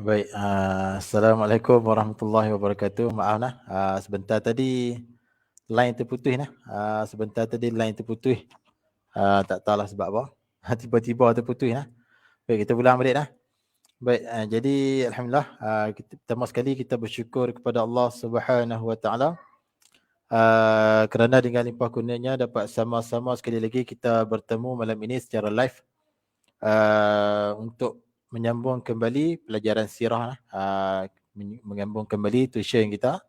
Baik, Assalamualaikum warahmatullahi wabarakatuh. Maaf nah, sebentar tadi line terputus nah. Sebentar tadi line terputus. Tak tahulah sebab apa. Tiba-tiba terputus nah. Baik, kita ulang balik nah. Baik, jadi alhamdulillah pertama sekali kita bersyukur kepada Allah Subhanahu wa taala kerana dengan limpah kurnianya dapat sama-sama sekali lagi kita bertemu malam ini secara live untuk menyambung kembali pelajaran sirah, menyambung kembali tuition kita,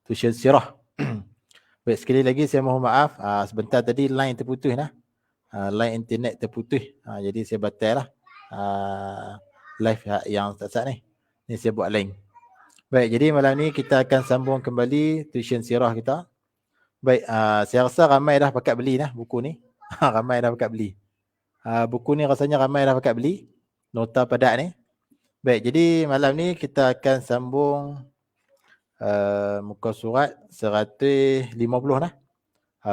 tuition sirah. Baik, sekali lagi saya mohon maaf, sebentar tadi line terputus nah. Line internet terputus. Jadi saya batal lah live yang saat ni. Ni saya buat lain. Baik, jadi malam ni kita akan sambung kembali tuition sirah kita. Baik, saya rasa ramai dah pakat beli nah buku ni. Ramai dah pakat beli. Buku ni rasanya ramai dah pakat beli. Nota padat ni. Baik, jadi malam ni kita akan sambung muka surat 150 nah.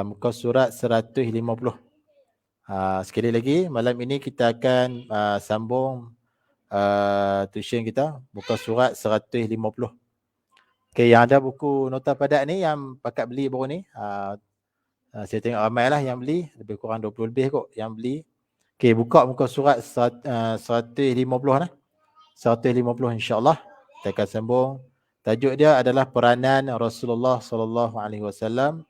Muka surat 150. Sekali lagi, malam ini kita akan sambung tuition kita, muka surat 150. Okay, yang ada buku nota padat ni, yang pakat beli baru ni, saya tengok ramai lah yang beli, lebih kurang 20 lebih kot yang beli. Okay, buka muka surat 150 nah. 150 insya-Allah kita akan sambung. Tajuk dia adalah peranan Rasulullah sallallahu alaihi wasallam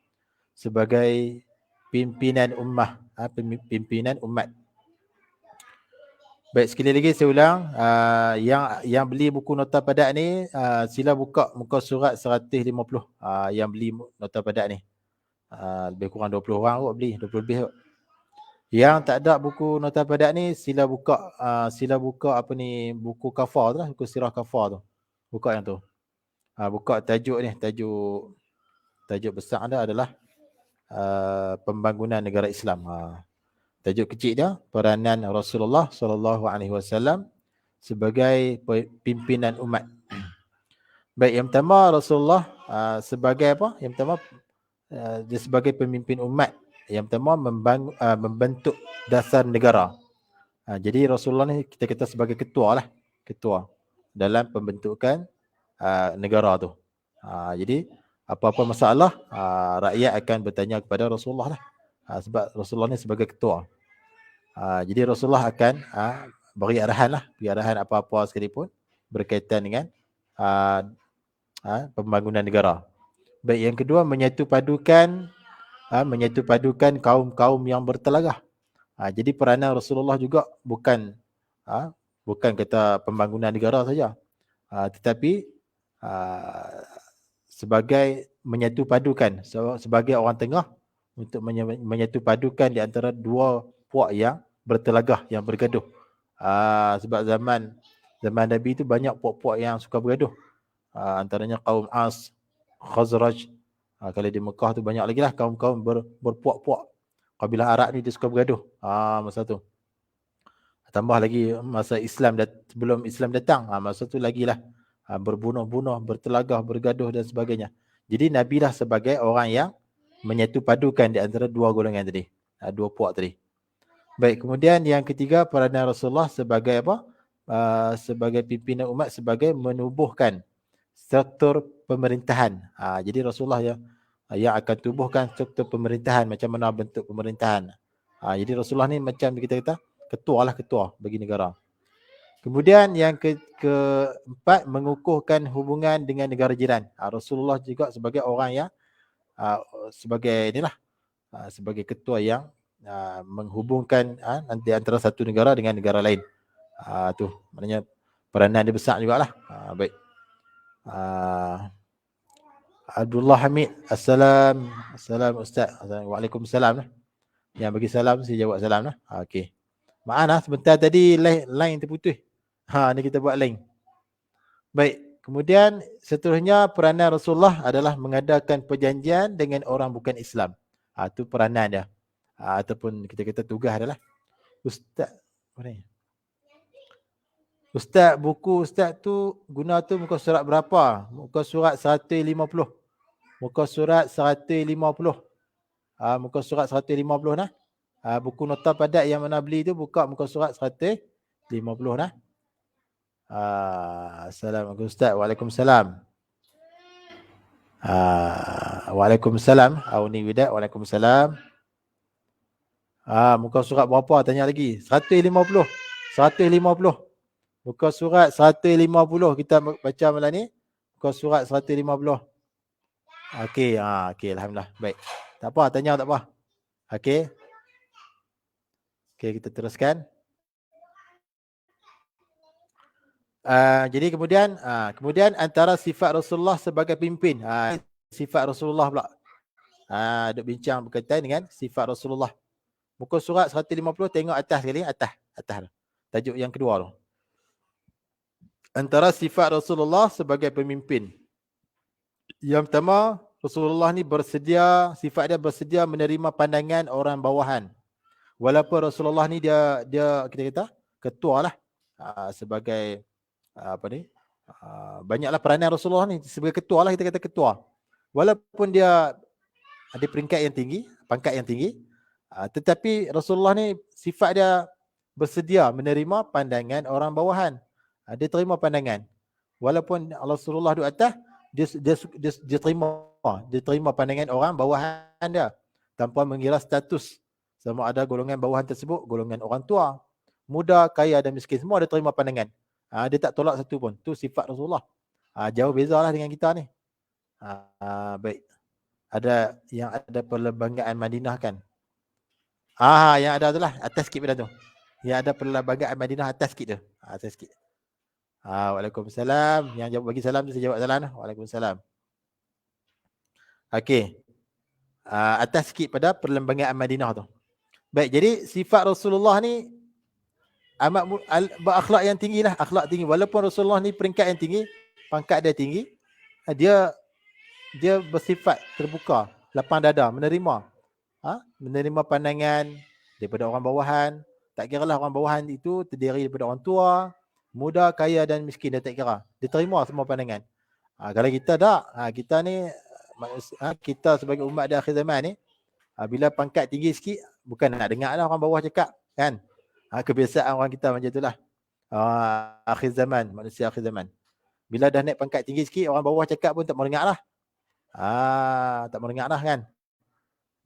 sebagai pimpinan ummah, pimpinan umat. Baik, sekali lagi saya ulang, yang beli buku nota padat ni sila buka muka surat 150. Yang beli nota padat ni. Lebih kurang 20 orang kot beli, 20 lebih kot. Yang tak ada buku nota padat ni sila buka apa ni, buku kafar tu lah, buku sirah kafar tu. Buka yang tu. Buka tajuk ni, tajuk besar dia adalah pembangunan negara Islam. Tajuk kecil dia peranan Rasulullah sallallahu alaihi wasallam sebagai pimpinan umat. Baik, yang pertama Rasulullah sebagai apa? Yang pertama dia sebagai pemimpin umat. Yang pertama membentuk dasar negara. Jadi Rasulullah ni kita kata sebagai ketua lah, ketua dalam pembentukan negara tu. Jadi apa-apa masalah rakyat akan bertanya kepada Rasulullah lah. Sebab Rasulullah ni sebagai ketua. Jadi Rasulullah akan beri arahan lah, beri arahan apa-apa sekalipun berkaitan dengan pembangunan negara. Baik, yang kedua menyatu padukan kaum-kaum yang bertelagah. Jadi peranan Rasulullah juga bukan kata pembangunan negara saja, tetapi sebagai menyatu padukan, sebagai orang tengah untuk menyatu padukan di antara dua puak yang bertelagah, yang bergaduh. Sebab zaman Nabi itu banyak puak-puak yang suka bergaduh. Antaranya kaum As, Khazraj. Kalau di Mekah tu banyak lagi lah kaum-kaum berpuak-puak. Kabilah Arab ni dia suka bergaduh masa tu. Tambah lagi masa sebelum Islam datang, masa tu lagilah berbunuh-bunuh, bertelagah, bergaduh dan sebagainya. Jadi Nabi lah sebagai orang yang menyatu padukan di antara dua golongan tadi, dua puak tadi. Baik, kemudian yang ketiga peranan Rasulullah sebagai apa? Sebagai pimpinan umat, sebagai menubuhkan struktur pemerintahan. Jadi Rasulullah yang akan tubuhkan struktur pemerintahan, macam mana bentuk pemerintahan. Jadi Rasulullah ni macam kita kata ketua bagi negara. Kemudian yang keempat mengukuhkan hubungan dengan negara jiran. Rasulullah juga sebagai orang yang sebagai inilah sebagai ketua yang menghubungkan nanti antara satu negara dengan negara lain. Tu maknanya peranan dia besar jugalah. Baik. Abdullah Hamid, Assalam Ustaz. Waalaikumsalam. Yang bagi salam saya jawab salam lah. Okey. Maaf sebentar tadi line terputus. Ni kita buat line. Baik. Kemudian seterusnya peranan Rasulullah adalah mengadakan perjanjian dengan orang bukan Islam. Itu peranan dia. Ataupun kita kata tugas adalah Ustaz. Mana ni? Ustaz, buku Ustaz tu guna tu muka surat berapa? Muka surat 150. Muka surat 150. Muka surat 150 nah. Buku nota padat yang mana beli tu buka muka surat 150 nah. Assalamualaikum Ustaz. Waalaikumsalam. Waalaikumsalam. Auni Widat. Waalaikumsalam. Muka surat berapa? Tanya lagi. 150. 150. Muka surat 150 kita baca malam ni. Muka surat 150. Okey, okey, alhamdulillah. Baik. Tak apa, tanya tak apa. Okey. Okey, kita teruskan. Jadi kemudian antara sifat Rasulullah sebagai pemimpin. Sifat Rasulullah pula. Duk bincang berkaitan dengan sifat Rasulullah. Muka surat 150 tengok atas sekali, atas tu. Tajuk yang kedua tu. Antara sifat Rasulullah sebagai pemimpin. Yang pertama, Rasulullah ni sifat dia bersedia menerima pandangan orang bawahan. Walaupun Rasulullah ni dia kita kata ketua lah, sebagai banyaklah peranan Rasulullah ni sebagai ketua lah, kita kata ketua. Walaupun dia ada peringkat yang tinggi, pangkat yang tinggi, tetapi Rasulullah ni sifat dia bersedia menerima pandangan orang bawahan. Dia terima pandangan. Walaupun Rasulullah duduk atas, dia terima pandangan orang bawahan dia tanpa mengira status. Sama ada golongan bawahan tersebut, golongan orang tua, muda, kaya dan miskin, semua dia terima pandangan. Dia tak tolak satu pun. Tu sifat Rasulullah. Jauh bezalah dengan kita ni. Baik. Ada yang ada perlembagaan Madinah kan? Yang ada tu lah. Atas sikit pada tu. Yang ada perlembagaan Madinah atas sikit tu. Atas sikit. Waalaikumsalam. Yang jawab bagi salam tu saya jawab salam. Waalaikumsalam. Okey. Atas sikit pada perlembagaan Madinah tu. Baik, jadi sifat Rasulullah ni amat berakhlak yang tinggi lah. Akhlak tinggi. Walaupun Rasulullah ni peringkat yang tinggi, pangkat dia tinggi, dia bersifat terbuka, lapang dada, menerima pandangan daripada orang bawahan. Tak kira lah orang bawahan itu terdiri daripada orang tua, muda, kaya dan miskin, dia tak kira. Dia terima semua pandangan. Kalau kita tak, kita ni kita sebagai umat di akhir zaman ni, bila pangkat tinggi sikit, bukan nak dengar lah orang bawah cakap kan. Kebiasaan orang kita macam itulah. Akhir zaman, manusia akhir zaman. Bila dah naik pangkat tinggi sikit, orang bawah cakap pun tak mau dengar lah. Tak mau dengar lah kan.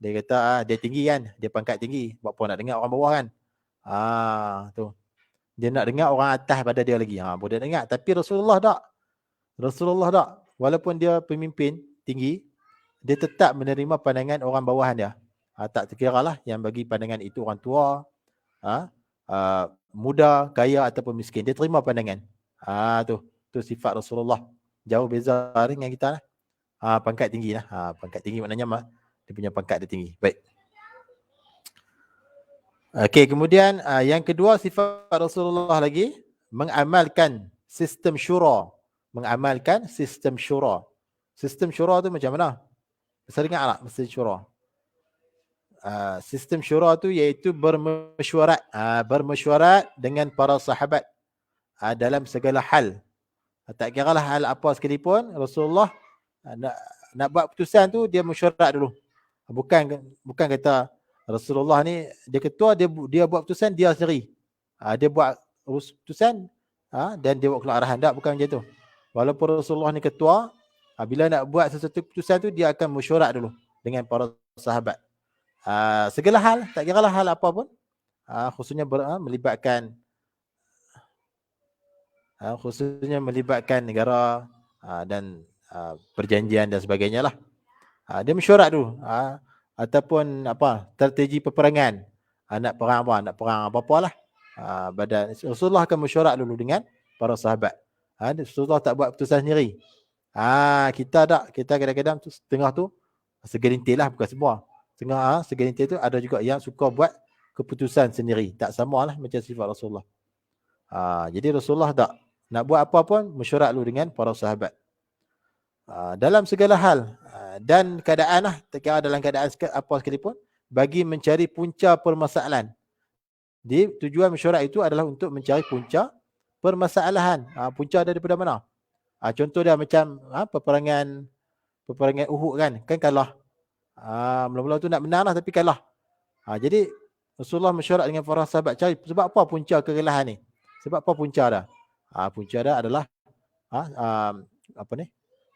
Dia kata dia tinggi kan, dia pangkat tinggi, buat apa nak dengar orang bawah kan. Tu. Dia nak dengar orang atas pada dia lagi. Boleh dengar. Tapi Rasulullah tak. Walaupun dia pemimpin tinggi, dia tetap menerima pandangan orang bawahan dia. Tak terkira lah yang bagi pandangan itu orang tua, muda, kaya ataupun miskin. Dia terima pandangan. Tu sifat Rasulullah. Jauh beza dengan kita lah. Pangkat tinggi lah. Pangkat tinggi maknanya dia punya pangkat dia tinggi. Baik. Okey, kemudian yang kedua sifat Rasulullah lagi, mengamalkan sistem syura. Sistem syura tu macam mana? Bisa dengar tak sistem syura? Sistem syura tu iaitu bermesyuarat dengan para sahabat dalam segala hal. Tak kira lah hal apa sekalipun, Rasulullah nak buat keputusan tu dia mesyuarat dulu. Bukan kata Rasulullah ni dia ketua, dia buat keputusan dia sendiri. Dia buat keputusan dan dia buat keluar arahan. Tak, bukan macam tu. Walaupun Rasulullah ni ketua, bila nak buat sesuatu keputusan tu dia akan mesyuarat dulu dengan para sahabat. Segala hal, tak kira lah hal apa pun, khususnya melibatkan negara dan perjanjian dan sebagainya lah. Dia mesyuarat dulu. Ataupun strategi peperangan. Nak perang apa-apalah. Rasulullah akan mesyuarat dulu dengan para sahabat. Rasulullah tak buat keputusan sendiri. Kita tak. Kita kadang-kadang tu setengah tu segelintir lah, bukan semua. Setengah segelintir tu ada juga yang suka buat keputusan sendiri. Tak sama lah macam sifat Rasulullah. Jadi Rasulullah tak nak buat apa pun mesyuarat dulu dengan para sahabat. Dalam segala hal dan keadaan lah, tak kira dalam keadaan apa sekalipun, bagi mencari punca permasalahan. Tujuan mesyuarat itu adalah untuk mencari punca permasalahan. Punca daripada mana? Contoh dia macam peperangan Uhud kan kalah. Mula-mula tu nak menang lah tapi kalah. Jadi Rasulullah mesyuarat dengan para sahabat, cari sebab apa punca kekalahan ni? Sebab apa punca dah? Punca dia adalah apa ni?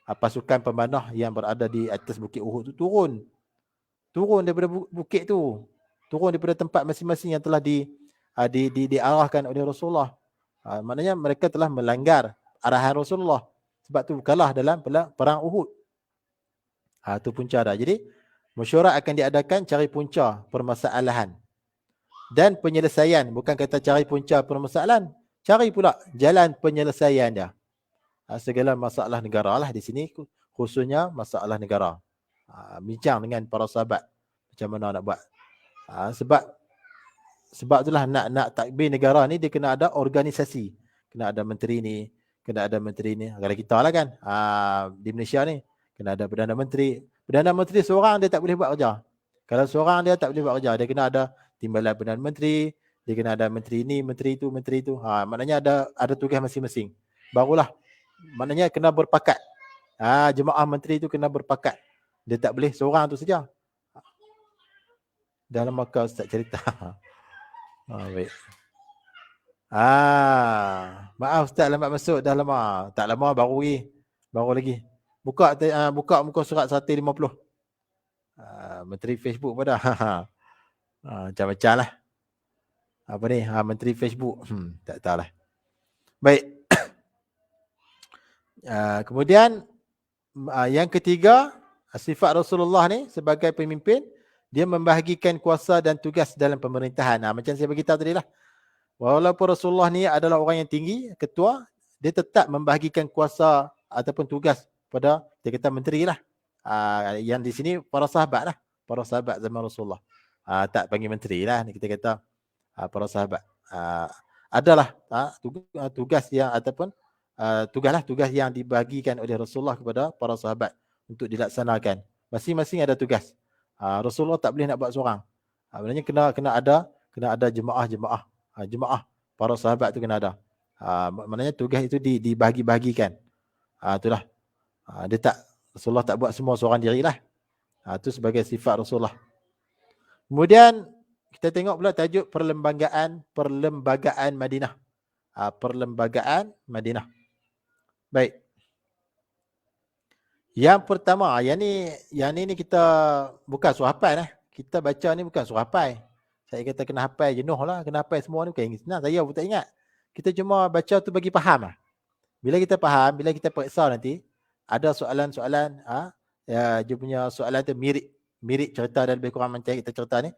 Pasukan pemanah yang berada di atas Bukit Uhud tu turun daripada bukit tu, turun daripada tempat masing-masing yang telah diarahkan oleh Rasulullah. Maknanya mereka telah melanggar arahan Rasulullah, sebab tu kalah dalam perang Uhud. Itu punca dah. Jadi mesyuarat akan diadakan cari punca permasalahan dan penyelesaian, bukan kata cari punca permasalahan, cari pula jalan penyelesaian dia. Segala masalah negara lah di sini, khususnya masalah negara. Bincang dengan para sahabat macam mana nak buat. Sebab itulah nak takbir negara ni dia kena ada organisasi, kena ada menteri ni, kena ada menteri ni. Kalau kita lah kan, di Malaysia ni kena ada Perdana Menteri. Perdana Menteri seorang dia tak boleh buat kerja. Kalau seorang dia tak boleh buat kerja, dia kena ada timbalan Perdana Menteri, dia kena ada menteri ni, menteri tu, menteri tu. Maknanya ada tugas masing-masing. Barulah maknanya kena berpakat. Jemaah menteri tu kena berpakat. Dia tak boleh seorang tu saja. Dalam maka Ustaz cerita. Baik. Maaf Ustaz lambat masuk, dah lama. Tak lama baru lagi. Buka muka surat 150. Menteri Facebook pada. Macam-macam lah. Apa ni? Menteri Facebook. Tak tahulah. Baik. Kemudian yang ketiga, sifat Rasulullah ni sebagai pemimpin, dia membahagikan kuasa dan tugas dalam pemerintahan. Macam saya beritahu tadi lah. Walaupun Rasulullah ni adalah orang yang tinggi, ketua, dia tetap membahagikan kuasa ataupun tugas pada, dia kata menteri lah. Yang di sini para sahabat lah. Para sahabat zaman Rasulullah. Tak panggil menteri lah. Kita kata para sahabat. Adalah tugas yang ataupun tugas yang dibagikan oleh Rasulullah kepada para sahabat untuk dilaksanakan. Masing-masing ada tugas. Rasulullah tak boleh nak buat seorang. Sebenarnya kena ada jemaah para sahabat tu kena ada. Maknanya tugas itu dibahagi-bahagikan. Itulah. Rasulullah tak buat semua seorang dirilah. Itu sebagai sifat Rasulullah. Kemudian kita tengok pula tajuk perlembagaan Madinah. Perlembagaan Madinah. Baik. Yang pertama, yang ni kita bukan suruh hafal . Kita baca ni bukan suruh hafal. Saya kata kena hafal jenuh lah, kena hafal semua ni bukan senang. Saya pun tak ingat. Kita cuma baca tu bagi faham lah. Bila kita faham, bila kita periksa nanti, ada soalan-soalan, dia punya soalan tu mirip cerita dan lebih kurang macam kita cerita ni.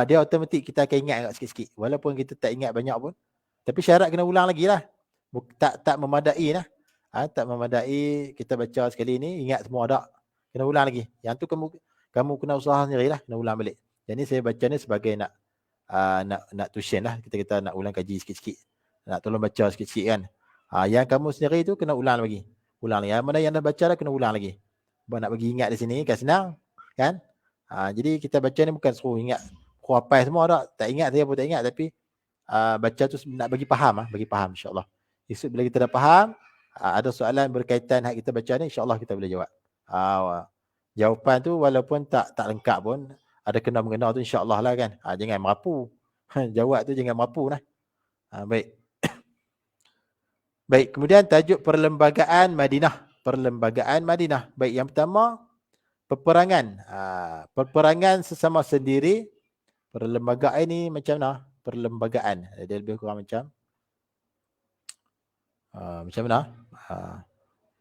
Dia automatik kita akan ingat sikit-sikit. Walaupun kita tak ingat banyak pun. Tapi syarat kena ulang lagi lah. Tak memadai lah. Tak memadai kita baca sekali ni, ingat semua tak. Kena ulang lagi. Yang tu kamu kena usaha sendirilah, kena ulang balik. Jadi saya baca ni sebagai nak tuition lah. Kita nak ulang kaji sikit-sikit. Nak tolong baca sikit-sikit kan. Yang kamu sendiri tu kena ulang lagi. Yang mana yang dah baca dah kena ulang lagi. Sebab nak bagi ingat di sini kan senang. Kan? Jadi kita baca ni bukan suruh ingat. Apa semua tak ingat, saya pun tak ingat. Tapi baca tu nak bagi faham. Bagi faham insyaAllah. Esok bila kita dah faham, ada soalan berkaitan hak kita baca ni, insyaAllah kita boleh jawab. Jawapan tu walaupun tak lengkap pun, ada kena mengena tu insyaAllah lah kan. Jangan merapu. Jawab tu jangan merapu lah. Baik. Baik, kemudian tajuk perlembagaan Madinah. Perlembagaan Madinah. Baik, yang pertama, peperangan. Peperangan sesama sendiri. Perlembagaan ni macam mana? Perlembagaan. Dia lebih kurang macam mana?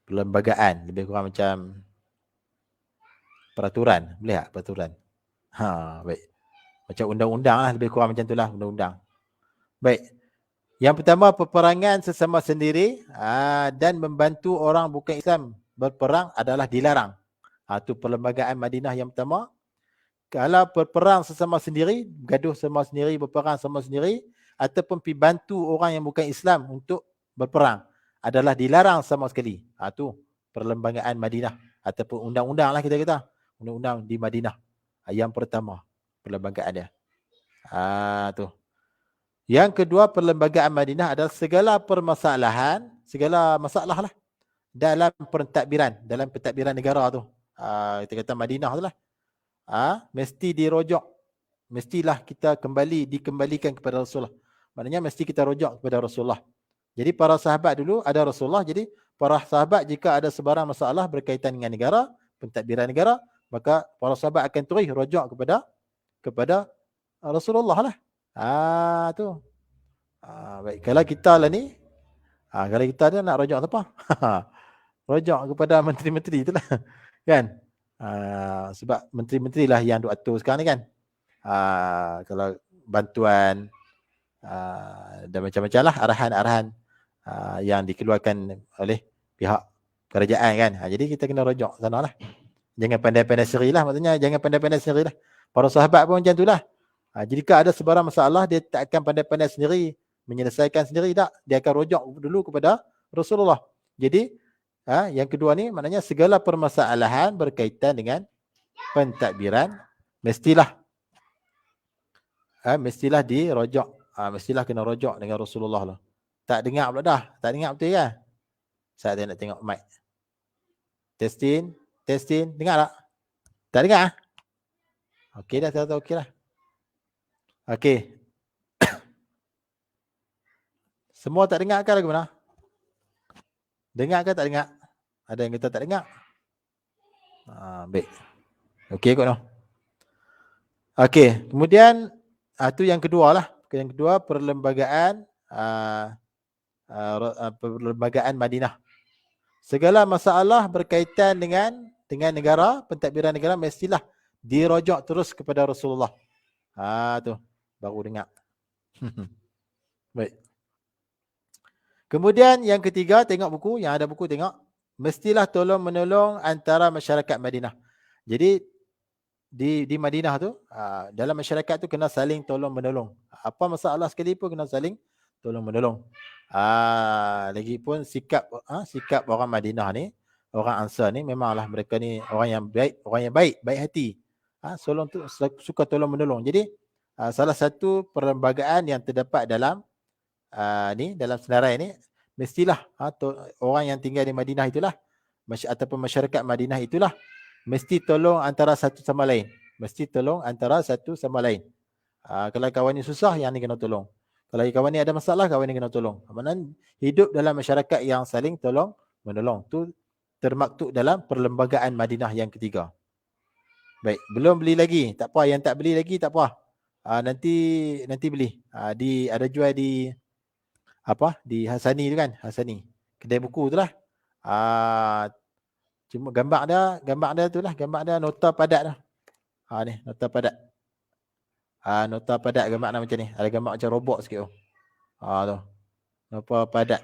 Perlembagaan. Lebih kurang macam peraturan. Boleh tak? Peraturan. Baik. Macam undang-undang lah. Lebih kurang macam tu lah. Undang-undang. Baik. Yang pertama, peperangan sesama sendiri dan membantu orang bukan Islam berperang adalah dilarang. Itu perlembagaan Madinah yang pertama. Kalau berperang sesama sendiri, gaduh sama sendiri, berperang sama sendiri, ataupun pergi bantu orang yang bukan Islam untuk berperang, adalah dilarang sama sekali. Itu perlembagaan Madinah. Ataupun undang-undang lah kita kata. Undang-undang di Madinah. Yang pertama, perlembagaan dia. Tu. Yang kedua, perlembagaan Madinah adalah segala permasalahan, segala masalah lah dalam pentadbiran negara tu. Kita kata Madinah tu lah. Mesti dirojok. Mestilah kita dikembalikan kepada Rasulullah. Maknanya mesti kita rojok kepada Rasulullah. Jadi para sahabat dulu ada Rasulullah, jadi para sahabat jika ada sebarang masalah berkaitan dengan negara, pentadbiran negara, maka para sahabat akan terus rujuk kepada Rasulullah lah. Tu. Baik, kalau kita lah ni, kalau kita ni nak rujuk apa? Rujuk kepada menteri-menteri itulah. Kan? Sebab menteri-menteri lah yang duk atur sekarang ni kan. Kalau bantuan dan macam-macam lah arahan-arahan yang dikeluarkan oleh pihak kerajaan kan. Jadi kita kena rujuk sana lah. Jangan pandai-pandai sendiri lah, maksudnya jangan pandai-pandai sendiri lah. Para sahabat pun macam tu lah. Jika ada sebarang masalah, dia tak akan pandai-pandai sendiri menyelesaikan sendiri, tak. Dia akan rujuk dulu kepada Rasulullah. Jadi yang kedua ni maknanya segala permasalahan berkaitan dengan pentadbiran mestilah dirujuk. Mestilah kena rujuk dengan Rasulullah lah. Tak dengar pula dah. Tak dengar betul kan? Saya nak tengok mic. Testing. Dengar tak? Tak dengar? Okey dah, saya tahu okey lah. Okey. Semua tak dengar ke lagu mana? Dengar ke tak dengar? Ada yang kata tak dengar? Baik. Okey kot noh. Okey, kemudian tu yang kedua lah. Yang kedua perlembagaan perlembagaan Madinah. Segala masalah berkaitan dengan negara, pentadbiran negara mestilah dirujuk terus kepada Rasulullah. Tu baru dengar. Baik. Kemudian yang ketiga, tengok buku, yang ada buku tengok, mestilah tolong menolong antara masyarakat Madinah. Jadi di Madinah tu, dalam masyarakat tu kena saling tolong menolong. Apa masalah sekalipun kena saling tolong menolong. Lagipun sikap orang Madinah ni, orang Ansar ni memanglah mereka ni orang yang baik hati. Suka tolong menolong. Jadi salah satu perlembagaan yang terdapat dalam dalam senarai ni, mestilah orang yang tinggal di Madinah itulah ataupun masyarakat Madinah itulah mesti tolong antara satu sama lain. Mesti tolong antara satu sama lain. Kalau kawan ni susah, yang ni kena tolong. Kalau kawan ni ada masalah, kawan ni kena tolong. Maknanya hidup dalam masyarakat yang saling tolong menolong. Tu termaktub dalam perlembagaan Madinah yang ketiga. Baik, belum beli lagi. Tak apa, yang tak beli lagi tak apa. Nanti beli. Ada jual di di Hasani tu kan, Hasani. Kedai buku tu lah. Cuma gambar dia tu lah, gambar dia nota padat dah. Ni nota padat. Nota padat gambar dia macam ni. Ada gambar macam robot sikit tu. Tu. Nota padat.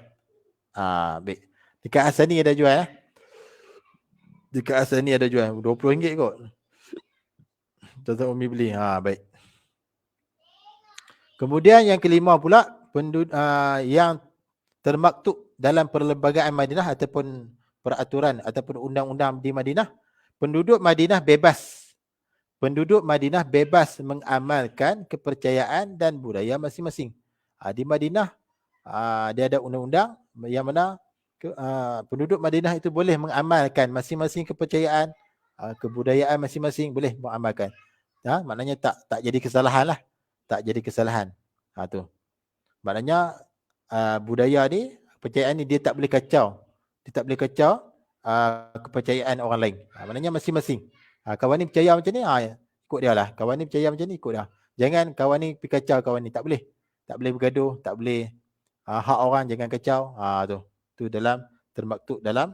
Baik. Dekat Hasani ada jual lah. Dekat Hasani ada jual RM20 kot. Tuan-tuan Umi beli. Baik. Kemudian yang kelima pula, yang termaktub dalam perlembagaan Madinah ataupun peraturan ataupun undang-undang di Madinah, penduduk Madinah bebas mengamalkan kepercayaan dan budaya masing-masing. Di Madinah dia ada undang-undang yang mana penduduk Madinah itu boleh mengamalkan masing-masing kepercayaan, kebudayaan masing-masing, boleh mengamalkan. Maknanya tak jadi kesalahan lah. Tak jadi kesalahan. Tu. Maknanya budaya ni, kepercayaan ni dia tak boleh kacau. Dia tak boleh kacau kepercayaan orang lain. Maknanya masing-masing. Kawan ni percaya macam ni, ikut dia lah. Kawan ni percaya macam ni, ikut dia. Jangan kawan ni pergi kacau kawan ni. Tak boleh. Tak boleh bergaduh. Tak boleh hak orang jangan kacau. Tu termaktub dalam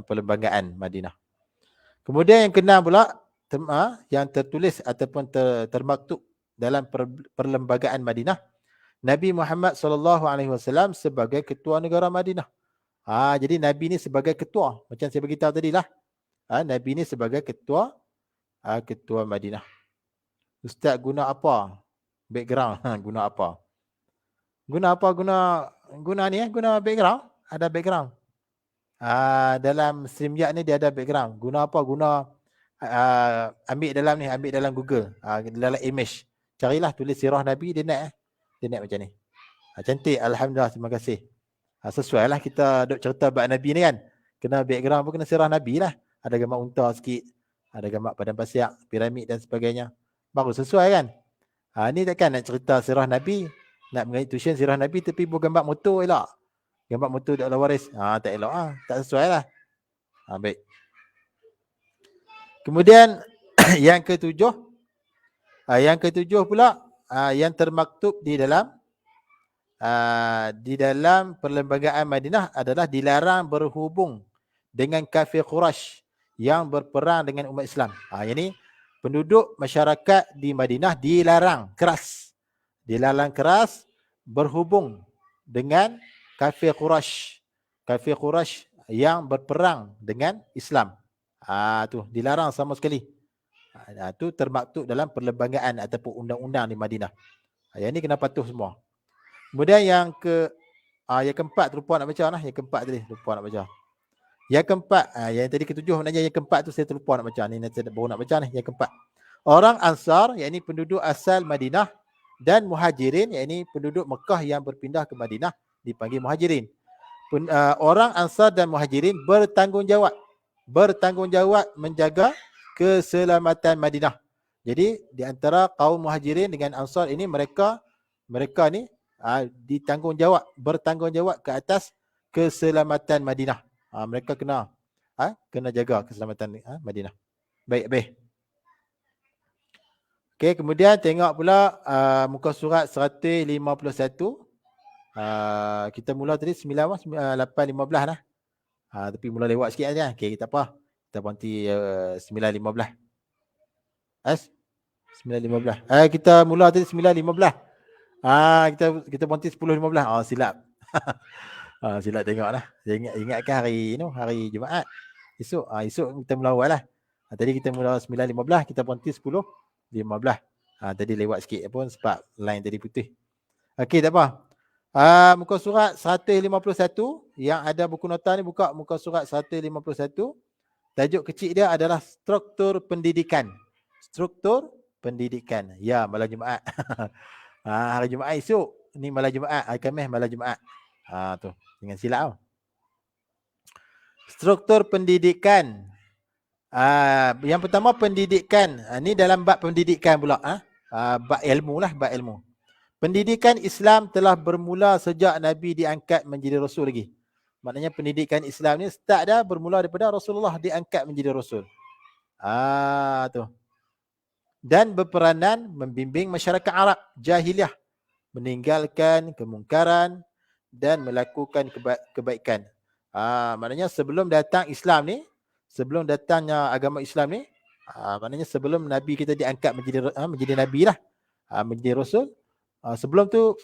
perlembagaan Madinah. Kemudian yang keenam pula, yang tertulis ataupun termaktub dalam perlembagaan Madinah, Nabi Muhammad SAW sebagai ketua negara Madinah. Jadi Nabi ni sebagai ketua, macam saya beritahu tadi lah. Nabi ni sebagai ketua Madinah. Ustaz guna apa? Background. Guna apa? Guna ni guna background. Ada background. Dalam StreamYard ni dia ada background. Guna apa? Guna ambil dalam Google. Dalam image. Carilah tulis sirah Nabi, dia naik macam ni. Cantik, alhamdulillah, terima kasih. Sesuai lah kita duk cerita bab Nabi ni kan. Kena background pun kena sirah Nabi lah. Ada gambar unta sikit, ada gambar padang pasir, piramid dan sebagainya. Baru sesuai kan. Ni takkan nak cerita sirah Nabi, Nak mengaji tuition sirah Nabi tapi buat gambar motor elok. Gambar motor dak waris. Tak elok tak sesuai lah. Baik. Kemudian yang ketujuh pula yang termaktub di dalam perlembagaan Madinah adalah dilarang berhubung dengan kafir Quraisy yang berperang dengan umat Islam. Yang ni penduduk masyarakat di Madinah dilarang keras berhubung dengan kafir Quraisy yang berperang dengan Islam. Tu dilarang sama sekali. Tu termaktub dalam perlembagaan ataupun undang-undang di Madinah. Yang ni kena patuh semua. Kemudian yang keempat lupa nak baca lah. Yang keempat tadi lupa nak baca. Yang keempat, yang tadi ketujuh maknanya yang keempat tu saya terlupa nak baca. Ni nanti baru nak baca ni. Yang keempat, orang Ansar, yakni penduduk asal Madinah, dan Muhajirin, yakni penduduk Mekah yang berpindah ke Madinah, dipanggil Muhajirin. Orang Ansar dan Muhajirin bertanggungjawab menjaga keselamatan Madinah. Jadi di antara kaum Muhajirin dengan Ansar ini mereka ni bertanggungjawab ke atas keselamatan Madinah. Mereka kena jaga keselamatan Madinah. Baik. Okey, kemudian tengok pula muka surat 151. Kita mula tadi 8.15 lah. Tapi mula lewat sikit aja. Okey, tak apa. Kita berhenti 9.15. 9.15. Kita mula tadi 9.15. Kita berhenti 10.15. Silap. Silap tengok lah. Saya ingatkan hari Jumaat. Esok kita mula awal lah. Tadi kita mula 9.15, kita berhenti 10.15. Tadi lewat sikit pun sebab line tadi putih. Okey, tak apa. Muka surat 151 yang ada buku nota ni, buka muka surat 151. Tajuk kecil dia adalah struktur pendidikan. Ya, malam Jumaat. Hari Jumaat esok ni malam Jumaat, hari Khamis malam Jumaat. Tu, jangan silap tau. Struktur pendidikan. Yang pertama pendidikan. Ni dalam bab pendidikan pula. Bab ilmu lah, bab ilmu. Pendidikan Islam telah bermula sejak Nabi diangkat menjadi Rasul lagi. Maknanya pendidikan Islam ni start dah bermula daripada Rasulullah diangkat menjadi Rasul. Tu. Dan berperanan membimbing masyarakat Arab jahiliah meninggalkan kemungkaran dan melakukan kebaikan. Maknanya sebelum datang Islam ni, sebelum datangnya agama Islam ni, maknanya sebelum Nabi kita diangkat menjadi Nabi lah, menjadi Rasul, sebelum tu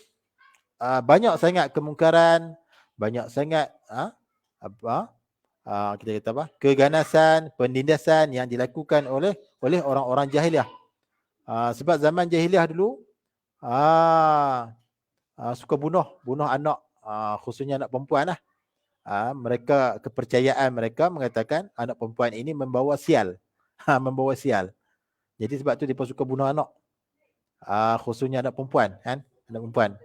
banyak sangat kemungkaran, banyak sangat kita kata apa, keganasan, penindasan yang dilakukan oleh orang-orang jahiliah. Sebab zaman jahiliah dulu suka bunuh anak, khususnya anak perempuan lah. Mereka, kepercayaan mereka mengatakan anak perempuan ini membawa sial. Membawa sial. Jadi sebab tu mereka suka bunuh anak. Khususnya anak perempuan, kan? Anak perempuan.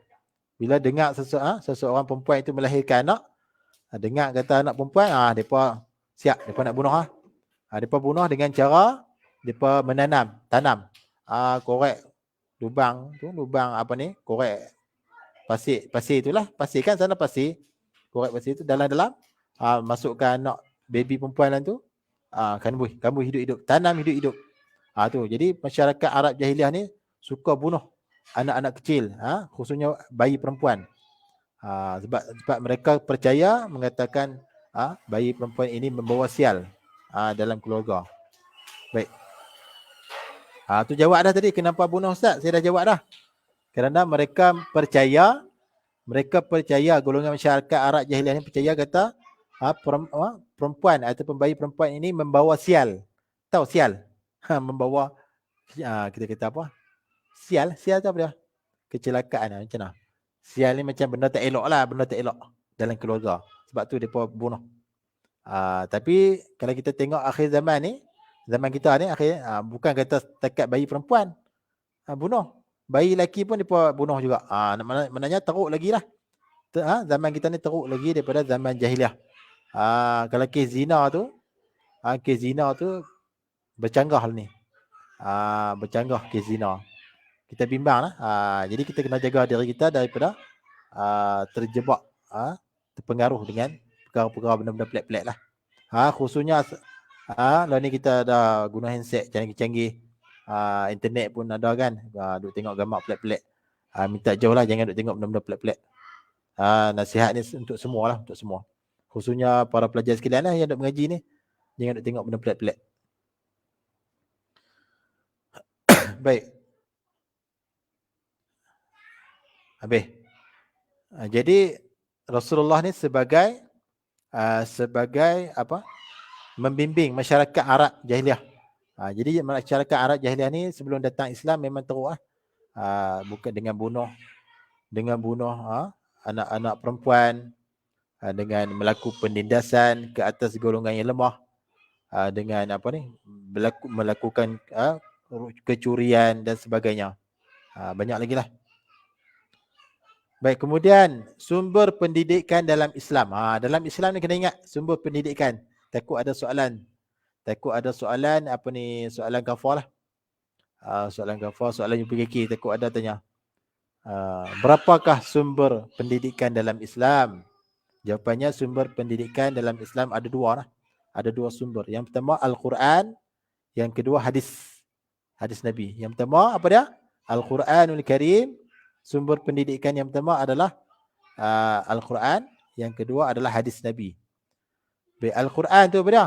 Bila dengar seseorang perempuan itu melahirkan anak, dengar kata anak perempuan, mereka siap, mereka nak bunuh. Mereka bunuh dengan cara mereka tanam. Korek lubang apa ni? Korek pasir itulah. Pasir kan sana pasir. Korek pasir tu dalam-dalam, masukkan anak baby perempuan dalam tu, kamu hidup-hidup, tanam hidup-hidup. Tu. Jadi masyarakat Arab jahiliah ni suka bunuh anak-anak kecil, khususnya bayi perempuan. Sebab mereka percaya mengatakan bayi perempuan ini membawa sial dalam keluarga. Baik. Tu jawab dah tadi, kenapa bunuh Ustaz? Saya dah jawab dah. Kerana mereka percaya golongan masyarakat Arab jahiliah ni percaya kata perempuan ataupun bayi perempuan ini membawa sial. Tahu sial? Membawa kita kata apa? Sial tu apa dia? Kecelakaan macam mana? Sial ni macam benda tak elok lah, benda tak elok dalam keluarga. Sebab tu depa bunuh. Tapi kalau kita tengok akhir zaman ni, zaman kita ni bukan kata setakat bayi perempuan bunuh. Bayi lelaki pun depa bunuh juga. Maknanya teruk lagi lah. Zaman kita ni teruk lagi daripada zaman jahiliah. Kalau kes zina tu bercanggah ni. Bercanggah kes zina. Kita bimbang lah. Jadi kita kena jaga diri kita daripada terjebak, terpengaruh dengan perkara-perkara benda-benda pelik-pelik lah. Khususnya lah ni kita dah guna handset canggih-canggih, internet pun ada kan, duk tengok gambar pelik-pelik. Minta jauh lah, jangan duk tengok benda-benda pelik-pelik. Nasihat ni untuk semua lah, untuk semua. Khususnya para pelajar sekalian lah yang duk mengaji ni, jangan duk tengok benda pelik-pelik. Baik. Habis. Jadi Rasulullah ni sebagai apa? Membimbing masyarakat Arab jahiliah. Jadi masyarakat Arab jahiliah ni sebelum datang Islam memang teruk bukan dengan bunuh anak-anak perempuan, dengan melakukan penindasan ke atas golongan yang lemah, dengan apa ni melakukan kecurian dan sebagainya. Banyak lagi lah. Baik, kemudian sumber pendidikan dalam Islam. Dalam Islam ni kena ingat sumber pendidikan. Takut ada soalan apa ni, soalan kafar lah. Soalan kafar, soalan UPKK takut ada tanya. Berapakah sumber pendidikan dalam Islam? Jawapannya sumber pendidikan dalam Islam ada dua lah. Ada dua sumber. Yang pertama Al-Quran, yang kedua hadis Nabi. Yang pertama apa dia? Al-Quranul Karim. Sumber pendidikan yang pertama adalah Al-Quran, yang kedua adalah hadis Nabi. Al-Quran tu apa dia?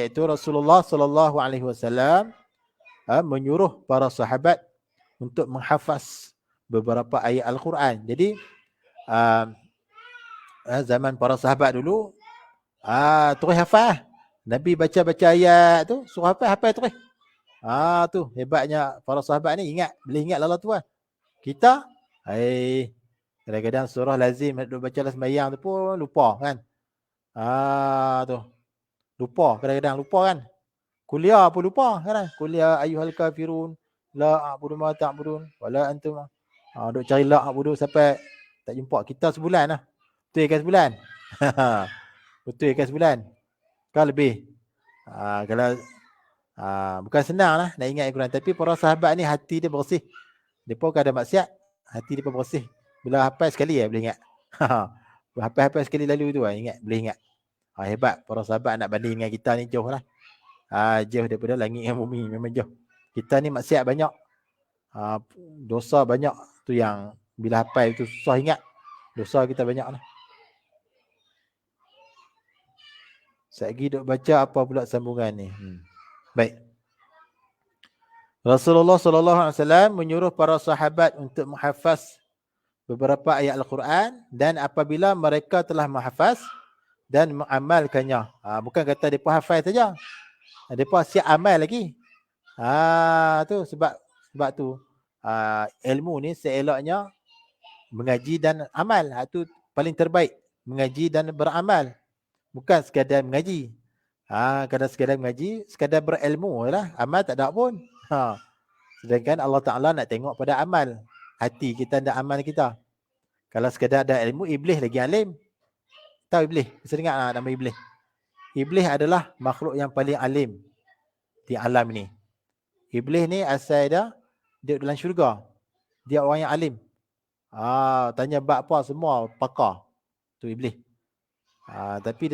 Iaitu Rasulullah sallallahu alaihi wasallam menyuruh para sahabat untuk menghafaz beberapa ayat Al-Quran. Jadi zaman para sahabat dulu terus hafal. Nabi baca-baca ayat tu suruh hafal terus. Tu hebatnya para sahabat ni, boleh ingat lala tu lah. Kita kadang-kadang surah lazim duk baca dalam sembahyang tu pun lupa kan. Tu lupa, kadang-kadang lupa kan. Kuliah pun lupa kan. Kuliah ayyuhal kafirun la a'budu ma ta'budun wala antum. Duk cari la a'budu sampai tak jumpa. Kita sebulan lah. Betul kan sebulan? Betul kan sebulan? Kan lebih. Kalau bukan senang lah nak ingat Al-Quran. Tapi para sahabat ni hati dia bersih. Dia pun ada maksiat, hati dia pun bersih. Bila hafal sekali boleh ingat. Hafal sekali lalu tu boleh ingat. Hebat para sahabat. Nak banding dengan kita ni jauh lah. Jauh daripada langit dengan bumi, memang jauh. Kita ni maksiat banyak, dosa banyak. Tu yang bila hafal tu susah ingat. Dosa kita banyak lah. Satgi duk baca apa pula sambungan ni. Baik. Rasulullah sallallahu alaihi wasallam menyuruh para sahabat untuk menghafaz beberapa ayat Al-Quran, dan apabila mereka telah menghafaz dan mengamalkannya. Bukan kata depa hafaz saja. Depa siap amal lagi. Tu sebab tu ilmu ni seeloknya mengaji dan amal. Tu paling terbaik, mengaji dan beramal. Bukan sekadar mengaji. Kadang sekadar mengaji, sekadar berilmu lah. Amal tak ada pun. Sedangkan Allah Ta'ala nak tengok pada amal. Hati kita dan amal kita. Kalau sekadar ada ilmu, iblis lagi alim. Tahu iblis? Bisa dengar nama iblis? Iblis adalah makhluk yang paling alim di alam ni. Iblis ni asal dia dalam syurga. Dia orang yang alim. Tanya bab apa semua pakar. Tu iblis. Tapi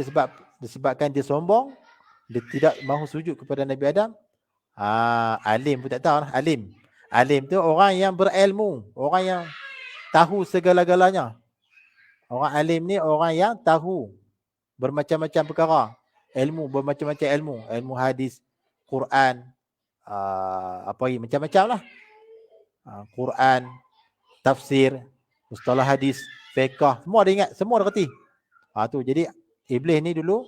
disebabkan dia sombong, dia tidak mahu sujud kepada Nabi Adam. Alim pun tak tahu lah. Alim tu orang yang berilmu, orang yang tahu segala-galanya. Orang alim ni orang yang tahu bermacam-macam perkara. Ilmu, bermacam-macam ilmu. Ilmu hadis, Quran, apa lagi, macam-macam lah. Quran, tafsir, mustalah hadis, fiqh, semua dia ingat, semua dia reti. Tu jadi iblis ni dulu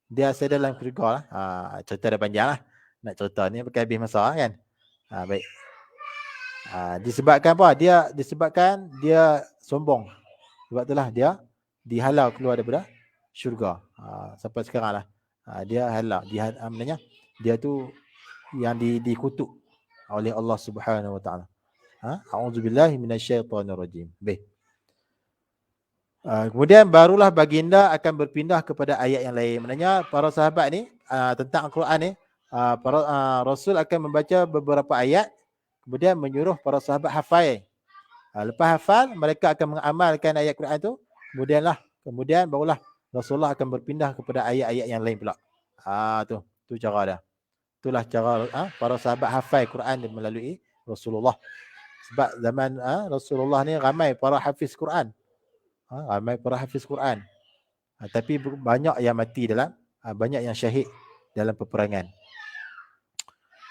dia asal dalam syurga lah. Cerita dah panjang lah. Nak cerita ni pakai habis masa kan. Baik. Disebabkan apa? Disebabkan dia sombong. Sebab itulah dia dihalau keluar daripada syurga. Sampai sekarang lah. Dia halau. Dia tu yang dikutuk oleh Allah Subhanahu Wa Taala. A'udzubillahi minasyaitonirrajim. Baik. Kemudian barulah baginda akan berpindah kepada ayat yang lain. Maknanya para sahabat ni tentang Al-Quran ni Rasul akan membaca beberapa ayat, kemudian menyuruh para sahabat hafal. Lepas hafal, mereka akan mengamalkan ayat Quran tu, kemudian barulah Rasulullah akan berpindah kepada ayat-ayat yang lain pula. Tu cara dia. Itulah cara para sahabat hafal Quran melalui Rasulullah. Sebab zaman Rasulullah ni ramai para hafiz Quran. Ramai para hafiz Quran. Tapi banyak yang mati banyak yang syahid dalam peperangan.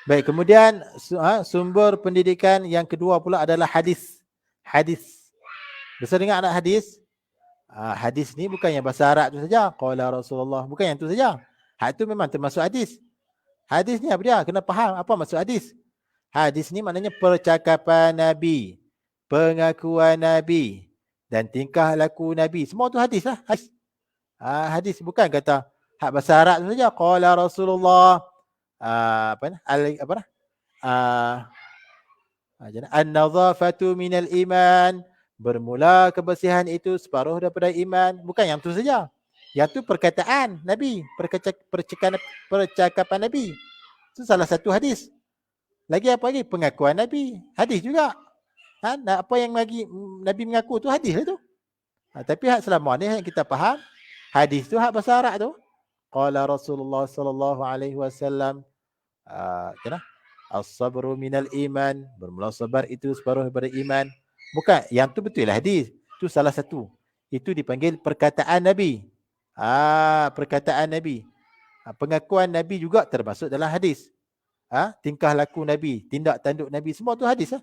Baik, kemudian sumber pendidikan yang kedua pula adalah hadis. Hadis. Bisa dengar anak hadis? Hadis ni bukan yang bahasa Arab tu saja. Qala Rasulullah, bukan yang tu saja. Hak tu memang termasuk hadis. Hadis ni apa dia? Kena faham apa maksud hadis. Hadis ni maknanya percakapan Nabi, pengakuan Nabi dan tingkah laku Nabi. Semua tu hadis lah. Hadis bukan kata hak bahasa Arab tu saja. Qala Rasulullah an-nadhafatu minal iman. Bermula kebersihan itu separuh daripada iman. Bukan yang tu saja. Yang tu perkataan Nabi, percakapan Nabi. Itu salah satu hadis. Lagi apa lagi? Pengakuan Nabi. Hadis juga. Apa yang Nabi mengaku tu hadis lah tu. Tapi hak selama ni yang kita faham, hadis tu hak bahasa Arab tu. Qala Rasulullah sallallahu alaihi wasallam, as-sabru minal iman. Bermula sabar itu separuh daripada iman. Bukan, yang tu betul lah hadis. Tu salah satu. Itu dipanggil perkataan Nabi. Perkataan Nabi. Pengakuan Nabi juga termasuk dalam hadis. Tingkah laku Nabi, tindak tanduk Nabi, semua tu hadis lah.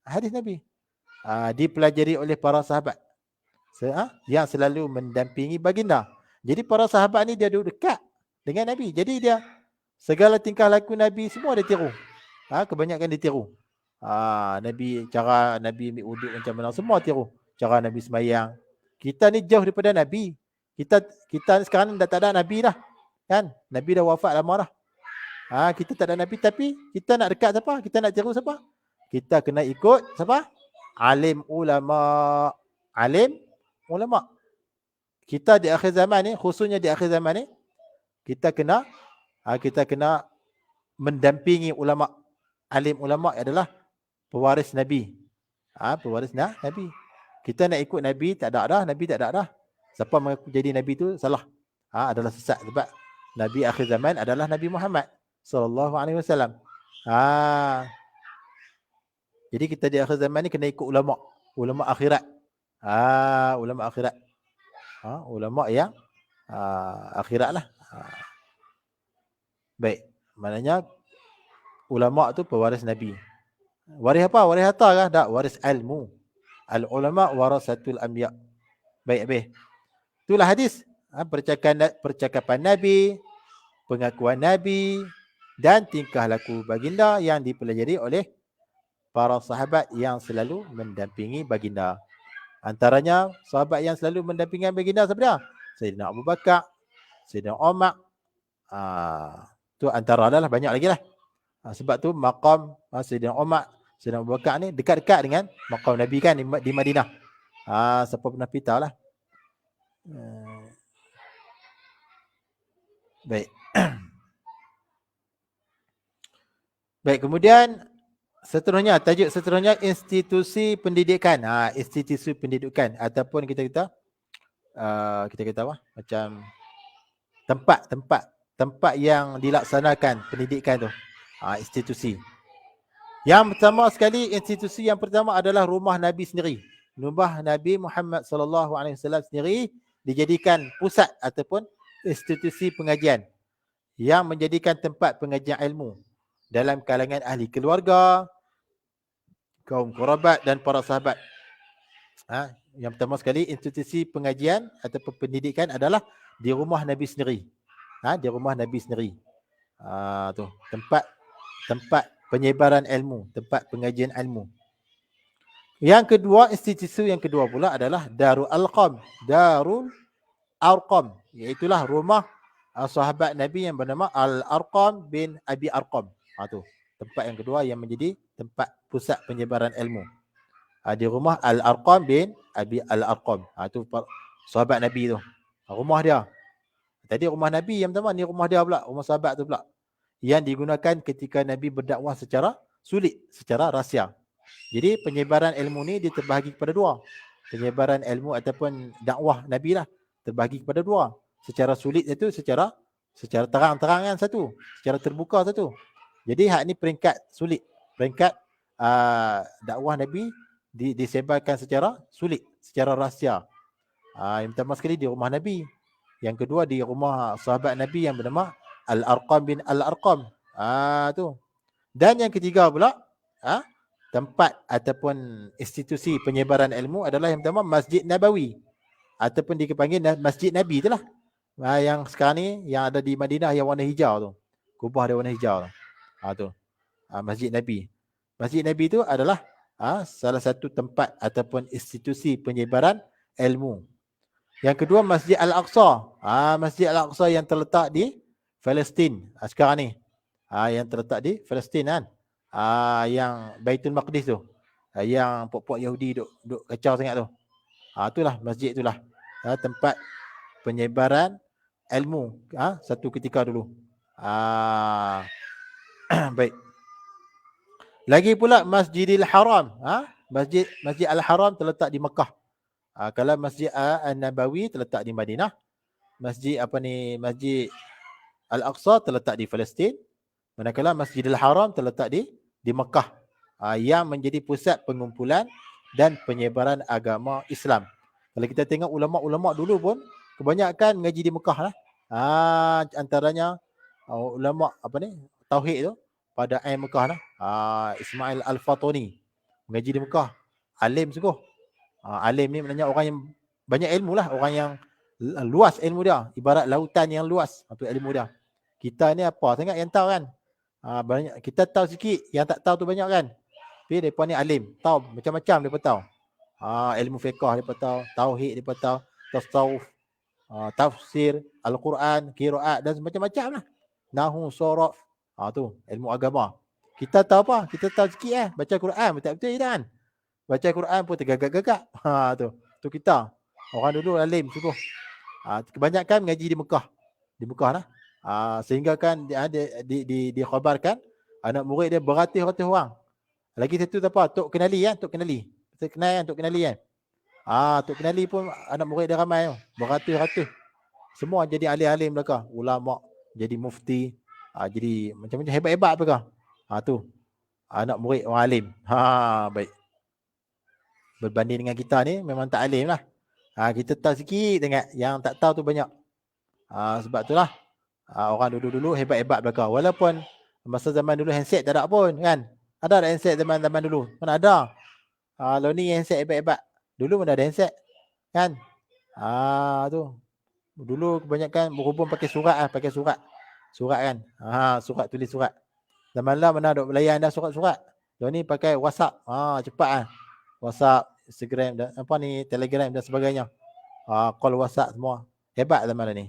Hadis Nabi. Dipelajari oleh para sahabat. Yang selalu mendampingi baginda. Jadi para sahabat ni dia duduk dekat dengan Nabi. Jadi dia segala tingkah laku Nabi semua dia tiru. Kebanyakan dia tiru. Cara Nabi ambil wuduk macam mana, semua tiru. Cara Nabi semayang. Kita ni jauh daripada Nabi. Kita sekarang dah tak ada Nabi dah. Kan? Nabi dah wafat lama dah. Kita tak ada Nabi, tapi kita nak dekat siapa? Kita nak tiru siapa? Kita kena ikut siapa? Alim ulama. Alim ulama. Kita di akhir zaman ni, khususnya di akhir zaman ni, kita kena mendampingi ulama. Alim ulama adalah pewaris Nabi. Pewaris Nabi. Kita nak ikut Nabi, tak ada dah. Nabi tak ada dah. Siapa mengaku jadi Nabi tu salah. Adalah sesat. Sebab Nabi akhir zaman adalah Nabi Muhammad sallallahu alaihi wasallam. Jadi kita di akhir zaman ni kena ikut ulama. Ulama akhirat. Ulama akhirat. Ulama yang akhirat lah. Baik. Maknanya ulama tu pewaris Nabi. Waris apa? Waris harta kah? Tak, waris ilmu. Al-ulama warasatul anbiya. Baik, habis. Itulah hadis. Percakapan Nabi, pengakuan Nabi dan tingkah laku baginda yang dipelajari oleh para sahabat yang selalu mendampingi baginda. Antaranya sahabat yang selalu mendampingi baginda siapa dia? Sayyidina Abu Bakar, Sayyidina Umar. Tu antara lah, banyak lagi lah. Sebab tu maqam Sayyidina Umar, Sayyidina Abu Bakar ni dekat-dekat dengan maqam Nabi kan di Madinah. Siapa pernah pita lah. Baik. Baik, kemudian tajuk seterusnya institusi pendidikan. Institusi pendidikan ataupun kita kata apa? Macam tempat yang dilaksanakan pendidikan tu. Institusi. Yang pertama sekali, institusi yang pertama adalah rumah Nabi sendiri. Rumah Nabi Muhammad sallallahu alaihi wasallam sendiri dijadikan pusat ataupun institusi pengajian yang menjadikan tempat pengajian ilmu dalam kalangan ahli keluarga, kaum kerabat dan para sahabat. Yang pertama sekali, institusi pengajian ataupun pendidikan adalah di rumah Nabi sendiri. Di rumah Nabi sendiri. Tu tempat penyebaran ilmu, tempat pengajian ilmu. Yang kedua, institusi yang kedua pula adalah Darul Arqam. Darul Arqam, iaitulah rumah sahabat Nabi yang bernama Al-Arqam bin Abi Arqam. Tu tempat yang kedua yang menjadi tempat pusat penyebaran ilmu. Di rumah Al-Arqam bin Abi Al-Arqam. Tu sahabat Nabi tu. Rumah dia. Tadi rumah Nabi yang pertama, ni rumah dia pula, rumah sahabat tu pula. yang digunakan ketika Nabi berdakwah secara sulit, secara rahsia. Jadi penyebaran ilmu ni dia terbahagi kepada dua. Penyebaran ilmu ataupun dakwah Nabi lah terbahagi kepada dua. Secara sulit itu secara terang-terangan satu, secara terbuka satu. Jadi hak ni peringkat sulit, peringkat dakwah Nabi disebarkan secara sulit, secara rahsia. Yang pertama sekali di rumah Nabi. Yang kedua di rumah sahabat Nabi yang bernama Al-Arqam bin Al-Arqam. Tu. Dan yang ketiga pula, tempat ataupun institusi penyebaran ilmu adalah yang pertama Masjid Nabawi ataupun dipanggil Masjid Nabi itulah. Yang sekarang ni yang ada di Madinah yang warna hijau tu. Kubah dia warna hijau tu. Tu. Masjid Nabi. Masjid Nabi itu adalah salah satu tempat ataupun institusi penyebaran ilmu. Yang kedua Masjid Al-Aqsa. Masjid Al-Aqsa yang terletak di Palestin sekarang ni. Yang terletak di Palestin kan. Yang Baitul Maqdis tu. Yang puak-puak Yahudi duk kacau sangat tu. Itulah masjid itulah. Tempat penyebaran ilmu satu ketika dulu. Baik. Lagi pula Masjidil Haram. Masjid Al-Haram terletak di Mekah. Kalau Masjid An-Nabawi terletak di Madinah. Masjid Al-Aqsa terletak di Palestin. Manakala Masjidil Haram terletak di Mekah. Yang menjadi pusat pengumpulan dan penyebaran agama Islam. Kalau kita tengok ulama-ulama dulu pun kebanyakan mengaji di Mekah lah. Antaranya ulama tauhid tu pada Ain Mekah lah. Ismail Al-Fatuni mengaji di Mekah. Alim sungguh. Alim ni maknanya orang yang banyak ilmu lah, orang yang luas ilmu dia, ibarat lautan yang luas ilmu dia. Kita ni apa sangat yang tahu kan. Banyak kita tahu sikit, yang tak tahu tu banyak kan. Tapi depa ni alim, tahu macam-macam depa tahu. Ilmu fiqh depa tahu, tauhid depa tahu, tasawuf, tafsir, al-Quran, qiraat dan macam-macam lah. Nahwu, sharaf, tu ilmu agama. Kita tahu apa? Kita tahu sikit baca Quran betul-betul kan. Baca Quran pun tergagak-gagak. Tu kita. Orang dulu alim sungguh. Kebanyakan mengaji di Mekah. Di Mekah lah. Sehingga kan dikhabarkan anak murid dia beratus-ratus orang. Lagi satu apa? Tok Kenali kan? Tok Kenali. Kita kenal kan? Tok Kenali kan? Tok Kenali pun anak murid dia ramai. Beratus-ratus. Semua jadi alim-alim mereka. Ulama. Jadi mufti. Jadi macam-macam hebat-hebat mereka. Tu. Anak murid orang alim. Baik. Berbanding dengan kita ni memang tak alim lah. Kita tahu sikit tengok. Yang tak tahu tu banyak. Sebab itulah orang dulu-dulu hebat-hebat mereka. Walaupun masa zaman dulu handset tak ada pun kan. Ada tak handset zaman dulu? Mana ada. Kalau ni handset hebat-hebat. Dulu mana ada handset kan. Tu. Dulu kebanyakan berhubung pakai surat pakai surat. Surat kan. Surat, tulis surat. Zaman lah mana ada belayan dah surat-surat. Kalau ni pakai WhatsApp. Cepat WhatsApp, Instagram dan Telegram dan sebagainya. Call WhatsApp semua. Hebat zaman ni.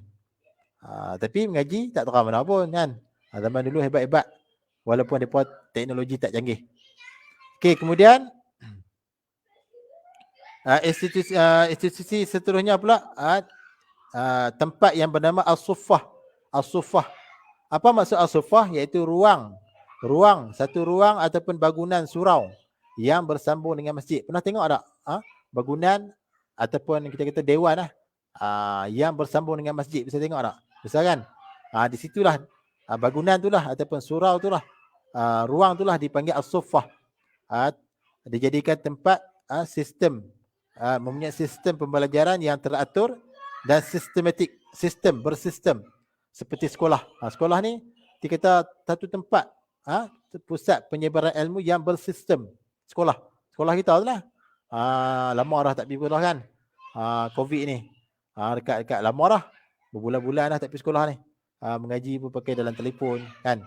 Tapi mengaji tak tahu mana pun kan. Zaman dulu hebat-hebat. Walaupun depa teknologi tak canggih. Okey, kemudian institusi seterusnya pula tempat yang bernama As-Suffah. As-Suffah. Apa maksud As-Suffah? Iaitu ruang, satu ruang ataupun bangunan surau yang bersambung dengan masjid. Pernah tengok tak? Bangunan ataupun kita kata dewan lah. Yang bersambung dengan masjid. Bisa tengok tak? Bisa kan? Di situlah bangunan itulah ataupun surau itulah. Ruang itulah dipanggil As-Suffah. Dijadikan tempat sistem. Mempunyai sistem pembelajaran yang teratur dan sistematik. Sistem, bersistem. Seperti sekolah. Sekolah ni kita satu tempat pusat penyebaran ilmu yang bersistem. Sekolah kita tu lah. Lama dah tak pergi sekolah kan. Covid ni. Dekat lama dah. Berbulan-bulan dah tak pergi sekolah ni. Mengaji pun pakai dalam telefon kan.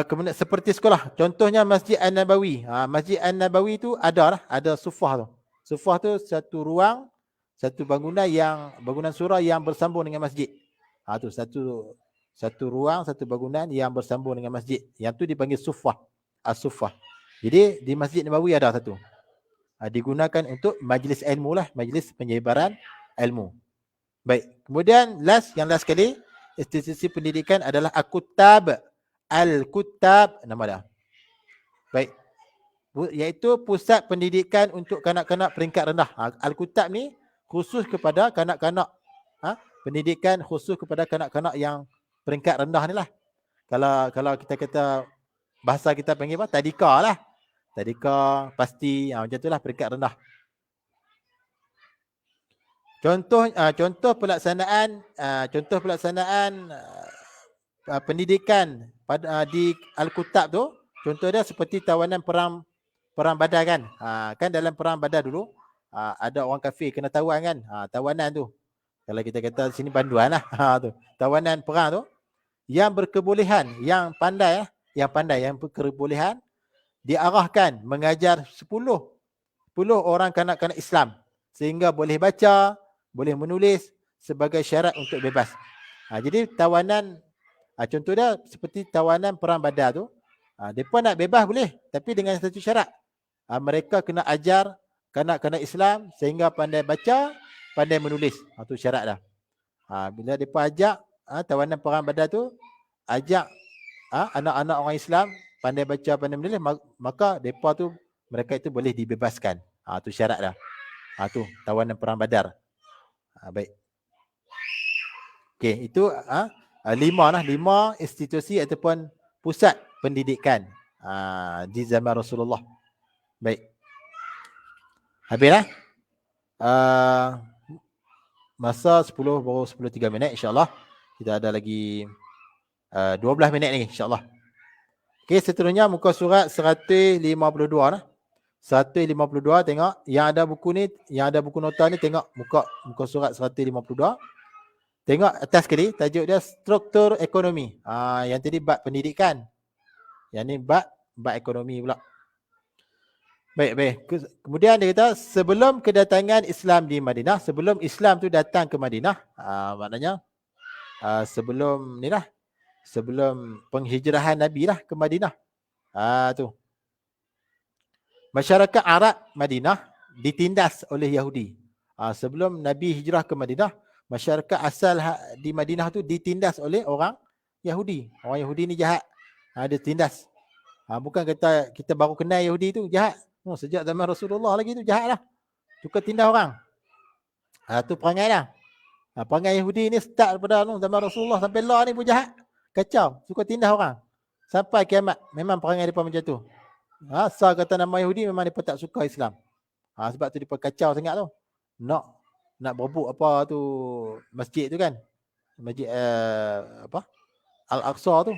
Kemudian seperti sekolah. Contohnya Masjid An-Nabawi. Masjid An-Nabawi tu ada suffah tu. Suffah tu satu ruang, satu bangunan surau yang bersambung dengan masjid. Tu satu ruang, satu bangunan yang bersambung dengan masjid. Yang tu dipanggil suffah. As-Suffah. Jadi di Masjid Nabawi ada satu. Digunakan untuk majlis ilmu lah, majlis penyebaran ilmu. Baik. Kemudian yang last sekali institusi pendidikan adalah Al-Kutab. Al-Kutab nama dia. Baik. Iaitu pusat pendidikan untuk kanak-kanak peringkat rendah. Al-Kutab ni khusus kepada kanak-kanak. Pendidikan khusus kepada kanak-kanak yang peringkat rendah ni lah. Kalau kita kata bahasa kita panggil apa? Tadika lah. Tadika, pasti, macam itulah peringkat rendah. Contoh pelaksanaan pendidikan di Al-Kutab tu, contoh dia seperti tawanan perang Badar kan. Kan dalam perang Badar dulu ada orang kafir kena tawan kan. Tawanan tu. Kalau kita kata sini banduan lah. Tu. Tawanan perang tu yang berkebolehan, yang pandai, yang berkebolehan diarahkan mengajar 10 orang kanak-kanak Islam sehingga boleh baca, boleh menulis sebagai syarat untuk bebas. Jadi tawanan, contoh dia seperti tawanan perang Badar tu, mereka nak bebas boleh, tapi dengan satu syarat. Mereka kena ajar kanak-kanak Islam sehingga pandai baca, pandai menulis. Itu syarat dah. Bila mereka ajak tawanan perang Badar tu, ajak anak-anak orang Islam pandai baca, pandai menulis, maka mereka itu boleh dibebaskan. Itu syarat dah. Tu tawanan perang Badar. Baik. Okey, itu 5 institusi ataupun pusat pendidikan di zaman Rasulullah. Baik. Habislah. Masa 10:03 insya-Allah. Kita ada lagi 12 minit lagi insya-Allah. Okey, seterusnya muka surat 152 lah. 152 tengok yang ada buku ni, yang ada buku nota ni, tengok muka surat 152. Tengok atas sekali, tajuk dia struktur ekonomi. Yang tadi bab pendidikan. Yang ni bab ekonomi pula. Baik. Kemudian dia kata sebelum kedatangan Islam di Madinah, sebelum Islam tu datang ke Madinah, maknanya sebelum ni lah, sebelum penghijrahan Nabi lah ke Madinah. Tu. Masyarakat Arab Madinah ditindas oleh Yahudi. Sebelum Nabi hijrah ke Madinah, masyarakat asal di Madinah tu ditindas oleh orang Yahudi. Orang Yahudi ni jahat. Dia tindas. Bukan kata kita baru kenal Yahudi tu jahat. Sejak zaman Rasulullah lagi tu jahat lah. Suka tindas orang. Tu perangai lah. Perangai Yahudi ni start daripada zaman Rasulullah sampai lah ni pun jahat. Kacau. Suka tindas orang. Sampai kiamat. Memang perangai mereka macam tu. Asal kata nama Yahudi memang mereka tak suka Islam. Sebab tu mereka kacau sangat tu. Nak berebut apa tu masjid tu kan. Masjid Al-Aqsa tu.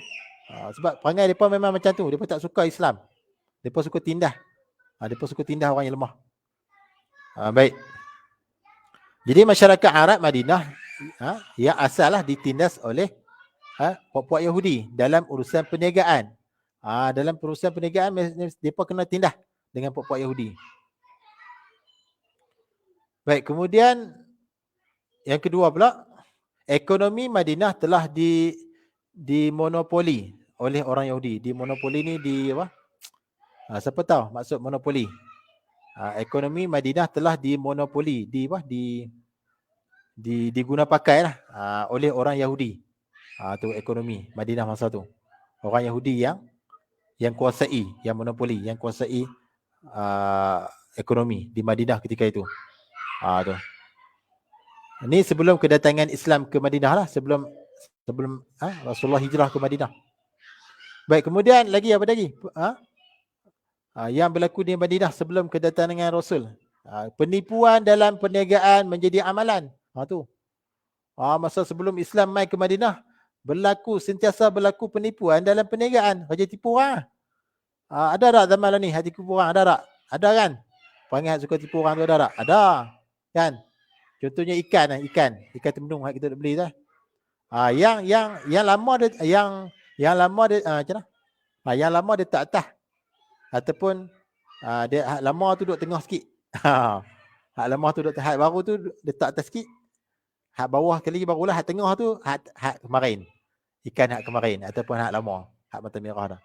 Sebab perangai mereka memang macam tu. Mereka tak suka Islam. Mereka suka tindas. Mereka suka tindas orang yang lemah. Baik. Jadi masyarakat Arab Madinah yang asal lah ditindas oleh puak-puak Yahudi dalam urusan perniagaan. Dalam urusan perniagaan mereka kena tindas dengan puak-puak Yahudi. Baik, kemudian yang kedua pula, ekonomi Madinah telah dimonopoli oleh orang Yahudi. Dimonopoli ni apa? Siapa tahu maksud monopoli? Ekonomi Madinah telah dimonopoli, diguna pakai lah oleh orang Yahudi. Tu ekonomi Madinah masa tu. Orang Yahudi yang kuasai, yang monopoli, yang kuasai ekonomi di Madinah ketika itu. Tu. Ini sebelum kedatangan Islam ke Madinah lah, sebelum Rasulullah hijrah ke Madinah. Baik, kemudian lagi apa lagi? Yang berlaku di Madinah sebelum kedatangan Rasul. Penipuan dalam perniagaan menjadi amalan. Tu. Masa sebelum Islam mai ke Madinah, sentiasa berlaku penipuan dalam perniagaan. Raja tipu orang. Ada tak zaman ni hati tipu orang? Ada tak? Ada kan? Perangai suka tipu orang tu ada tak? Ada. Kan? Contohnya ikan temudung kita nak beli tu. Yang lama dia yang lama dia macam mana? Yang lama dia tak atas. Ataupun dia lama tu duduk tengah sikit. Hak lama tu duduk hak baru tu letak atas sikit. Hak bawah kali barulah, hak tengah tu hak kemarin. Ikan hak kemarin ataupun hak lama, hak mata merah dah.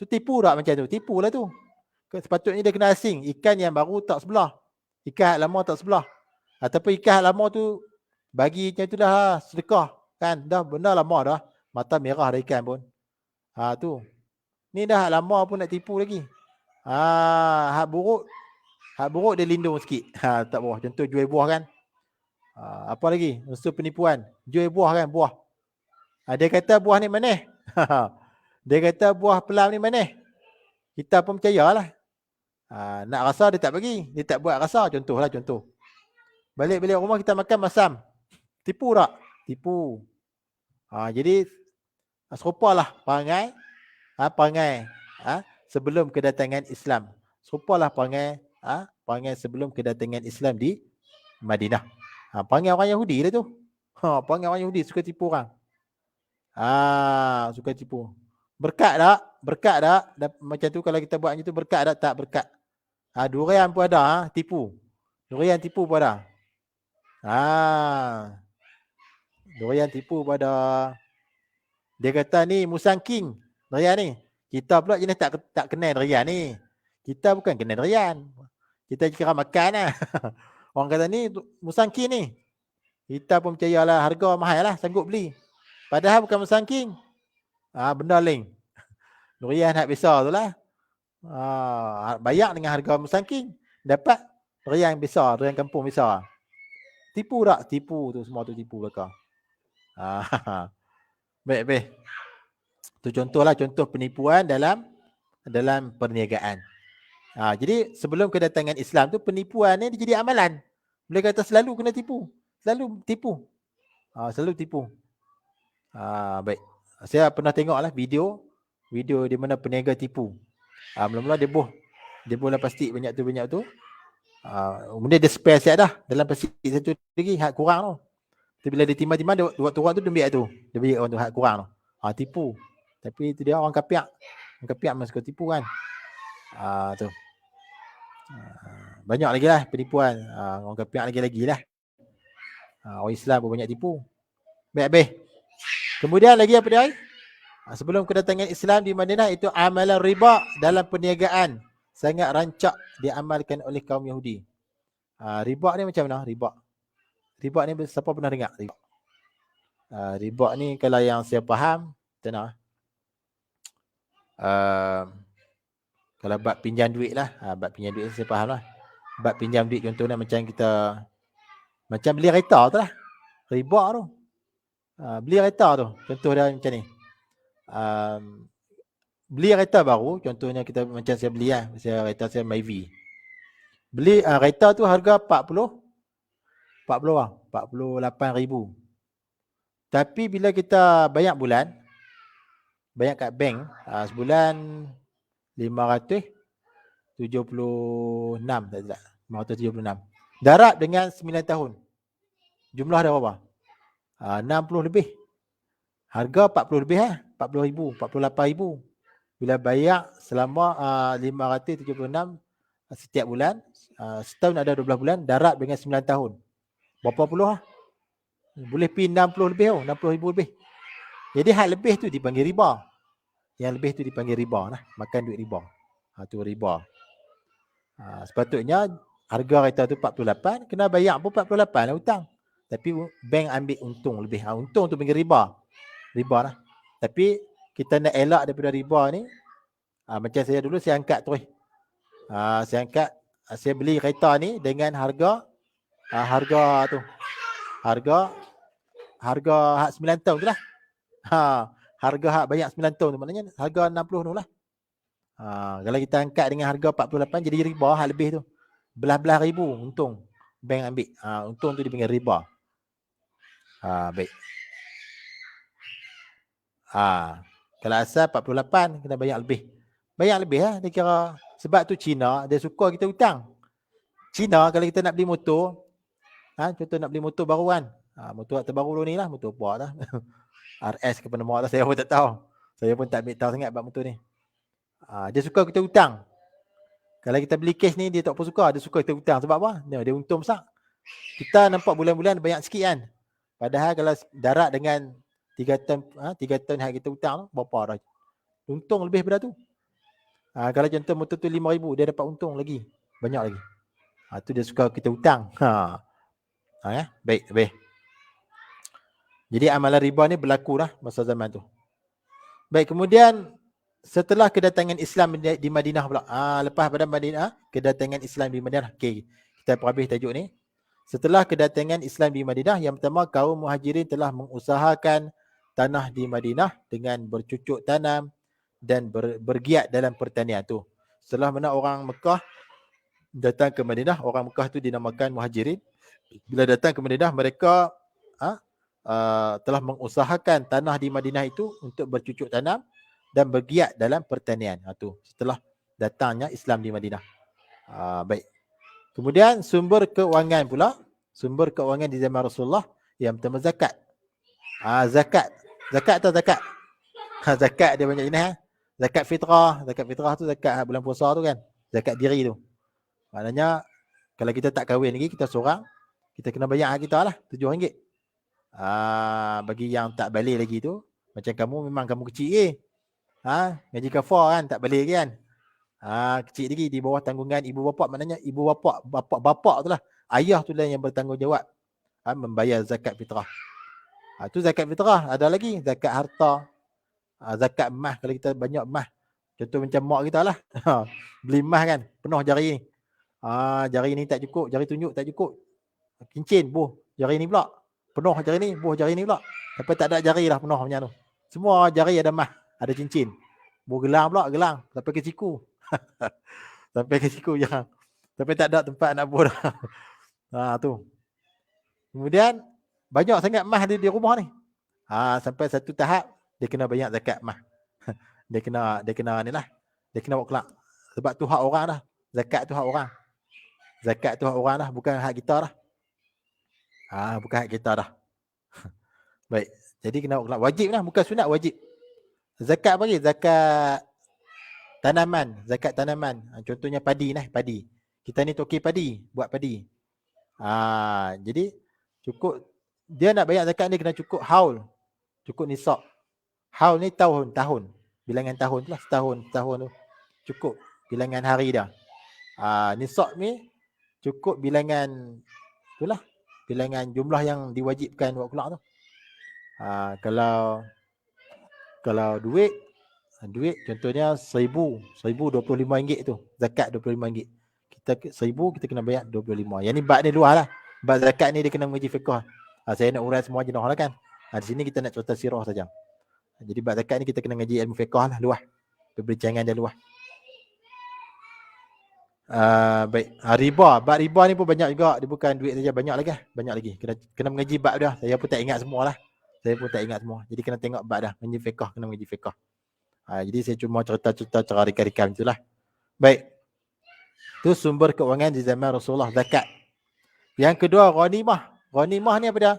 Tu tipu tak macam tu? Tipulah tu. Sepatutnya dia kena asing. Ikan yang baru tak sebelah. Ikan hak lama tak sebelah. Ataupun ikan hak lama tu bagi macam tu dah sedekah. Kan dah benar lama dah. Mata merah dah ikan pun. Tu. Ni dah lama pun nak tipu lagi. Hak buruk dia lindung sikit. Tak buah. Contoh jual buah kan. Apa lagi? Unsur penipuan. Jual buah kan, buah. Dia kata buah ni manis. Dia kata buah pelam ni manis. Kita pun percayalah. Nak rasa dia tak bagi. Dia tak buat rasa. Contoh. Balik-balik rumah kita makan masam. Tipu tak? Tipu. Jadi serupalah perangai sebelum kedatangan Islam. Serupalah perangai sebelum kedatangan Islam di Madinah. Perangai orang Yahudi lah tu. Perangai orang Yahudi suka tipu orang. Suka tipu. Berkat tak? Macam tu kalau kita buat macam tu berkat tak? Tak berkat. Durian pun ada tipu. Durian tipu pun ada. Durian tipu pun ada. Dia kata ni musang king durian ni. Kita pula jenis tak kenal durian ni. Kita bukan kenal durian. Kita kira makan lah. Orang kata ni musang king ni. Kita pun percayalah harga mahal lah, sanggup beli. Padahal bukan musang king. Benda lain. Durian hak besar tu lah. Bayar dengan harga musang king. Dapat durian besar, durian kampung besar. Tipu tak? Tipu tu, semua tu tipu belakang. Baik. Tu contohlah contoh penipuan dalam perniagaan. Jadi sebelum kedatangan Islam tu penipuan ni dia jadi amalan. Boleh kata selalu kena tipu. Selalu tipu. Baik. Saya pernah tengoklah video di mana peniaga tipu. Mula-mula dia boh plastik banyak tu. Kemudian dia spare siap dah. Dalam plastik satu lagi hak kurang tu. Tapi bila dia timah-timah dia buat turun tu dia ambil tu. Dia bagi orang tu hak kurang tu. Tipu. Tapi itu dia orang kapiak. Orang kapiak memang suka tipu kan. Tu. Banyak lagi lah penipuan. Orang kapiak lagi lah. Orang Islam pun banyak tipu. Baik. Kemudian lagi apa dia? Sebelum kedatangan Islam di Madinah itu amalan riba dalam perniagaan sangat rancak diamalkan oleh kaum Yahudi. Riba ni macam mana? Riba ni siapa pernah dengar? Riba ni kalau yang saya faham, macam kalau bab pinjam duit lah. Bab pinjam duit saya faham lah. Bab pinjam duit contohnya macam macam beli kereta tu lah. Riba tu. Beli kereta tu. Contoh dia macam ni. Beli kereta baru. Contohnya kita macam saya beli lah. Kereta saya Myvi. Beli kereta tu harga 48,000. Tapi bila kita bayar bulan, bayar kat bank, sebulan 576, tak silap. 576. Darab dengan 9 tahun. Jumlah dia berapa? 60 lebih. Harga 40 lebih 40,000, 48,000. Bila bayar selama 576 setiap bulan, setahun ada 12 bulan, darab dengan 9 tahun. Berapa puluh Boleh pergi 60 lebih 60,000 lebih. Jadi hal lebih tu dipanggil riba. Yang lebih tu dipanggil riba lah. Makan duit riba. Tu riba. Sepatutnya harga kereta tu 48, kena bayar pun 48 lah hutang. Tapi bank ambil untung lebih. Untung tu panggil riba. Riba lah. Tapi kita nak elak daripada riba ni, macam saya dulu saya angkat tu. Saya beli kereta ni dengan harga hak 9 tahun tu lah. Harga hak banyak 9 tahun tu maknanya harga 60 tu lah. Kalau kita angkat dengan harga 48 jadi riba hak lebih tu. Belah-belah ribu untung bank ambil. Untung tu dipanggil riba. Baik. Kalau asal 48 kena bayar lebih. Bayar lebih lah dia kira. Sebab tu Cina dia suka kita hutang. Cina kalau kita nak beli motor, contoh nak beli motor baru kan. Motor terbaru ni lah, motor apa lah. RS ke apa nama lah, saya pun tak tahu. Saya pun tak ambil tahu sangat bab motor ni. Dia suka kita hutang. Kalau kita beli cash ni dia tak apa suka, dia suka kita hutang. Sebab apa? Dia untung besar. Kita nampak bulan-bulan banyak sikit kan. Padahal kalau darat dengan 3 tahun hak kita hutang, berapa dah? Untung lebih daripada tu. Kalau contoh motor tu 5,000, dia dapat untung lagi. Banyak lagi. Tu dia suka kita hutang. Baik. Jadi amalan riba ni berlaku dah masa zaman tu. Baik, kemudian setelah kedatangan Islam di Madinah pula. Lepas pada Madinah, kedatangan Islam di Madinah. Okey, kita perhabis tajuk ni. Setelah kedatangan Islam di Madinah, yang pertama kaum Muhajirin telah mengusahakan tanah di Madinah dengan bercucuk tanam dan bergiat dalam pertanian tu. Setelah mana orang Mekah datang ke Madinah, orang Mekah tu dinamakan Muhajirin. Bila datang ke Madinah, mereka telah mengusahakan tanah di Madinah itu untuk bercucuk tanam dan bergiat dalam pertanian. Tu setelah datangnya Islam di Madinah. Baik. Kemudian sumber keuangan pula, sumber keuangan di zaman Rasulullah yang pertama zakat. Zakat. Zakat atau zakat? Zakat dia banyak jenis. Zakat fitrah. Zakat fitrah tu zakat bulan puasa tu kan. Zakat diri tu. Maknanya kalau kita tak kahwin lagi, kita seorang, kita kena bayar hak kita lah, RM7. Bagi yang tak balik lagi tu, macam kamu memang kamu kecil ngaji kafar kan, tak balik lagi kan. Kecil lagi di bawah tanggungan ibu bapa, maknanya ibu bapa, bapa tu lah, ayah tu lah yang bertanggungjawab membayar zakat fitrah. Tu zakat fitrah. Ada lagi zakat harta, zakat emas. Kalau kita banyak emas, contoh macam mak kita lah beli emas kan, penuh jari ni. Jari ni tak cukup, jari tunjuk tak cukup, cincin buh jari ni pula, penuh jari ni, buh jari ni pula, sampai tak ada jari dah penuh macam tu. Semua jari ada emas, ada cincin. Buh gelang pula, gelang sampai ke siku. Sampai ke siku jangan. Sampai tak ada tempat nak buh dah. Tu. Kemudian banyak sangat emas di rumah ni. Sampai satu tahap dia kena bayar zakat emas. dia kena ni lah. Dia kena buat kelak. Sebab tu hak orang dah. Zakat tu hak orang. Zakat tu hak orang dah, bukan hak kita dah. Bukan hak kita dah. Baik. Jadi kena buat kelak. Wajib lah, bukan sunat, wajib. Zakat apa lagi? Zakat tanaman, zakat tanaman. Contohnya padi lah, padi. Kita ni toki padi, buat padi. Jadi cukup dia nak bayar zakat ni kena cukup haul. Cukup nisab. Haul ni tahun. Bilangan tahun tu lah, setahun tu. Cukup bilangan hari dah. Nisab ni cukup bilangan itulah, bilangan jumlah yang diwajibkan buat kelak tu. Kalau duit contohnya RM1,025 tu, zakat RM25. Kita RM1,000 kita kena bayar RM25. Yang ni bab ni luar lah. Bab zakat ni dia kena mengaji fiqh. Saya nak urai semua jenis lah kan. Di sini kita nak cerita sirah saja. Jadi bab zakat ni kita kena ngaji ilmu fiqh lah, luah. Perbincangan dia luah. Baik. Riba. Bab riba ni pun banyak juga. Dia bukan duit saja, banyak lagi. Banyak lagi. Kena mengaji bab dia. Saya pun tak ingat semua lah. Jadi kena tengok bab dah. Mengaji fiqh, kena mengaji fiqh. Jadi saya cuma cerita-cerita cara rika-rika itulah. Baik. Itu sumber keuangan di zaman Rasulullah, zakat. Yang kedua, ghanimah. Ghanimah ni apa dia?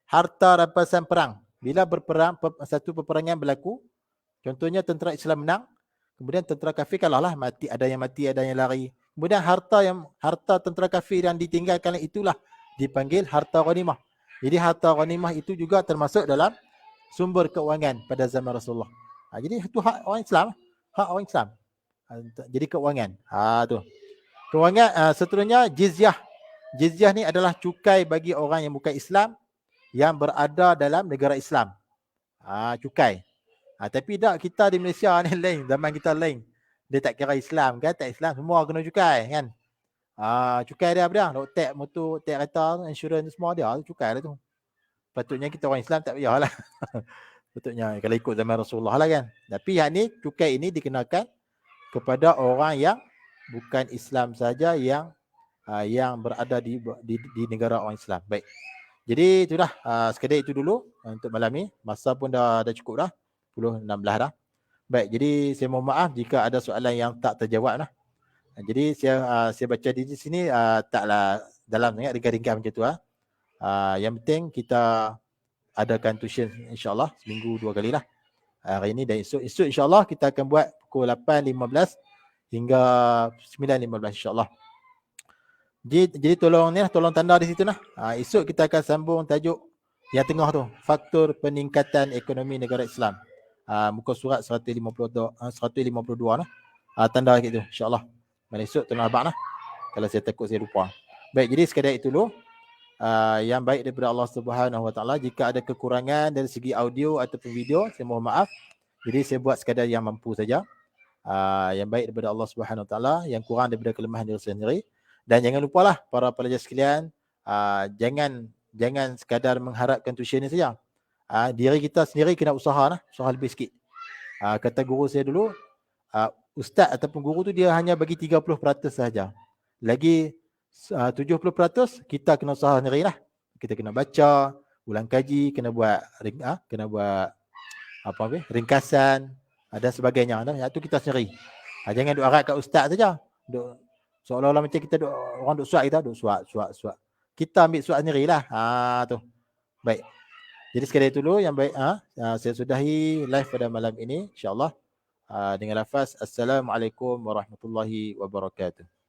Harta rampasan perang. Bila berperang, satu peperangan berlaku, contohnya tentera Islam menang, kemudian tentera kafir kalah lah, mati, ada yang lari. Kemudian harta tentera kafir yang ditinggalkan itulah dipanggil harta ghanimah. Jadi harta ghanimah itu juga termasuk dalam sumber keuangan pada zaman Rasulullah. Jadi itu hak orang Islam, Jadi keuangan. Tu. Keuangan seterusnya jizyah. Jizyah ni adalah cukai bagi orang yang bukan Islam yang berada dalam negara Islam. Cukai. Tapi tak, kita di Malaysia ni lain, zaman kita lain. Dia tak kira Islam kan, tak Islam, semua kena cukai kan. Cukai dia apa dia? Tek motor, tek kereta, insurans semua dia, cukai lah tu. Patutnya kita orang Islam tak payahlah. Patutnya kalau ikut zaman Rasulullah lah kan. Tapi yang ni, cukai ini dikenakan kepada orang yang bukan Islam saja, yang berada di negara orang Islam. Baik. Jadi itulah, sekadar itu dulu untuk malam ni. Masa pun dah cukup dah. 10:16 dah. Baik, jadi saya mohon maaf jika ada soalan yang tak terjawab lah. Jadi saya baca di sini taklah dalam sangat, ringkas-ringkas macam tu lah. Yang penting kita adakan tuition insyaAllah seminggu 2 kali lah. Hari ini dan esok insyaAllah kita akan buat pukul 8.15 hingga 9.15 insyaAllah. Jadi tolong tanda di situ lah. Esok kita akan sambung tajuk yang tengah tu, faktor peningkatan ekonomi negara Islam. Muka surat 152 lah. Tanda kat tu insyaAllah. Malam esok tolong abang lah. Kalau saya takut saya lupa. Baik, jadi sekadar itu dulu. yang baik daripada Allah Subhanahu Wa Taala. Jika ada kekurangan dari segi audio ataupun video, saya mohon maaf. Jadi saya buat sekadar yang mampu saja. Yang baik daripada Allah Subhanahu Wa Taala, yang kurang daripada kelemahan diri sendiri. Dan jangan lupalah para pelajar sekalian, jangan sekadar mengharapkan tuition ni saja. Diri kita sendiri kena usaha lebih sikit. Kata guru saya dulu, ustaz ataupun guru tu dia hanya bagi 30% saja. Lagi 70% kita kena usaha sendirilah. Kita kena baca, ulang kaji, kena buat ringkasan dan sebagainya. Itu kita sendiri. Jangan duk harap kat ustaz saja. Seolah-olah macam kita orang duk suat kita, duk suat. Kita ambil suat sendirilah. Tu. Baik. Jadi sekadar itu dulu yang baik. Saya sudahi live pada malam ini, insya-Allah dengan lafaz Assalamualaikum warahmatullahi wabarakatuh.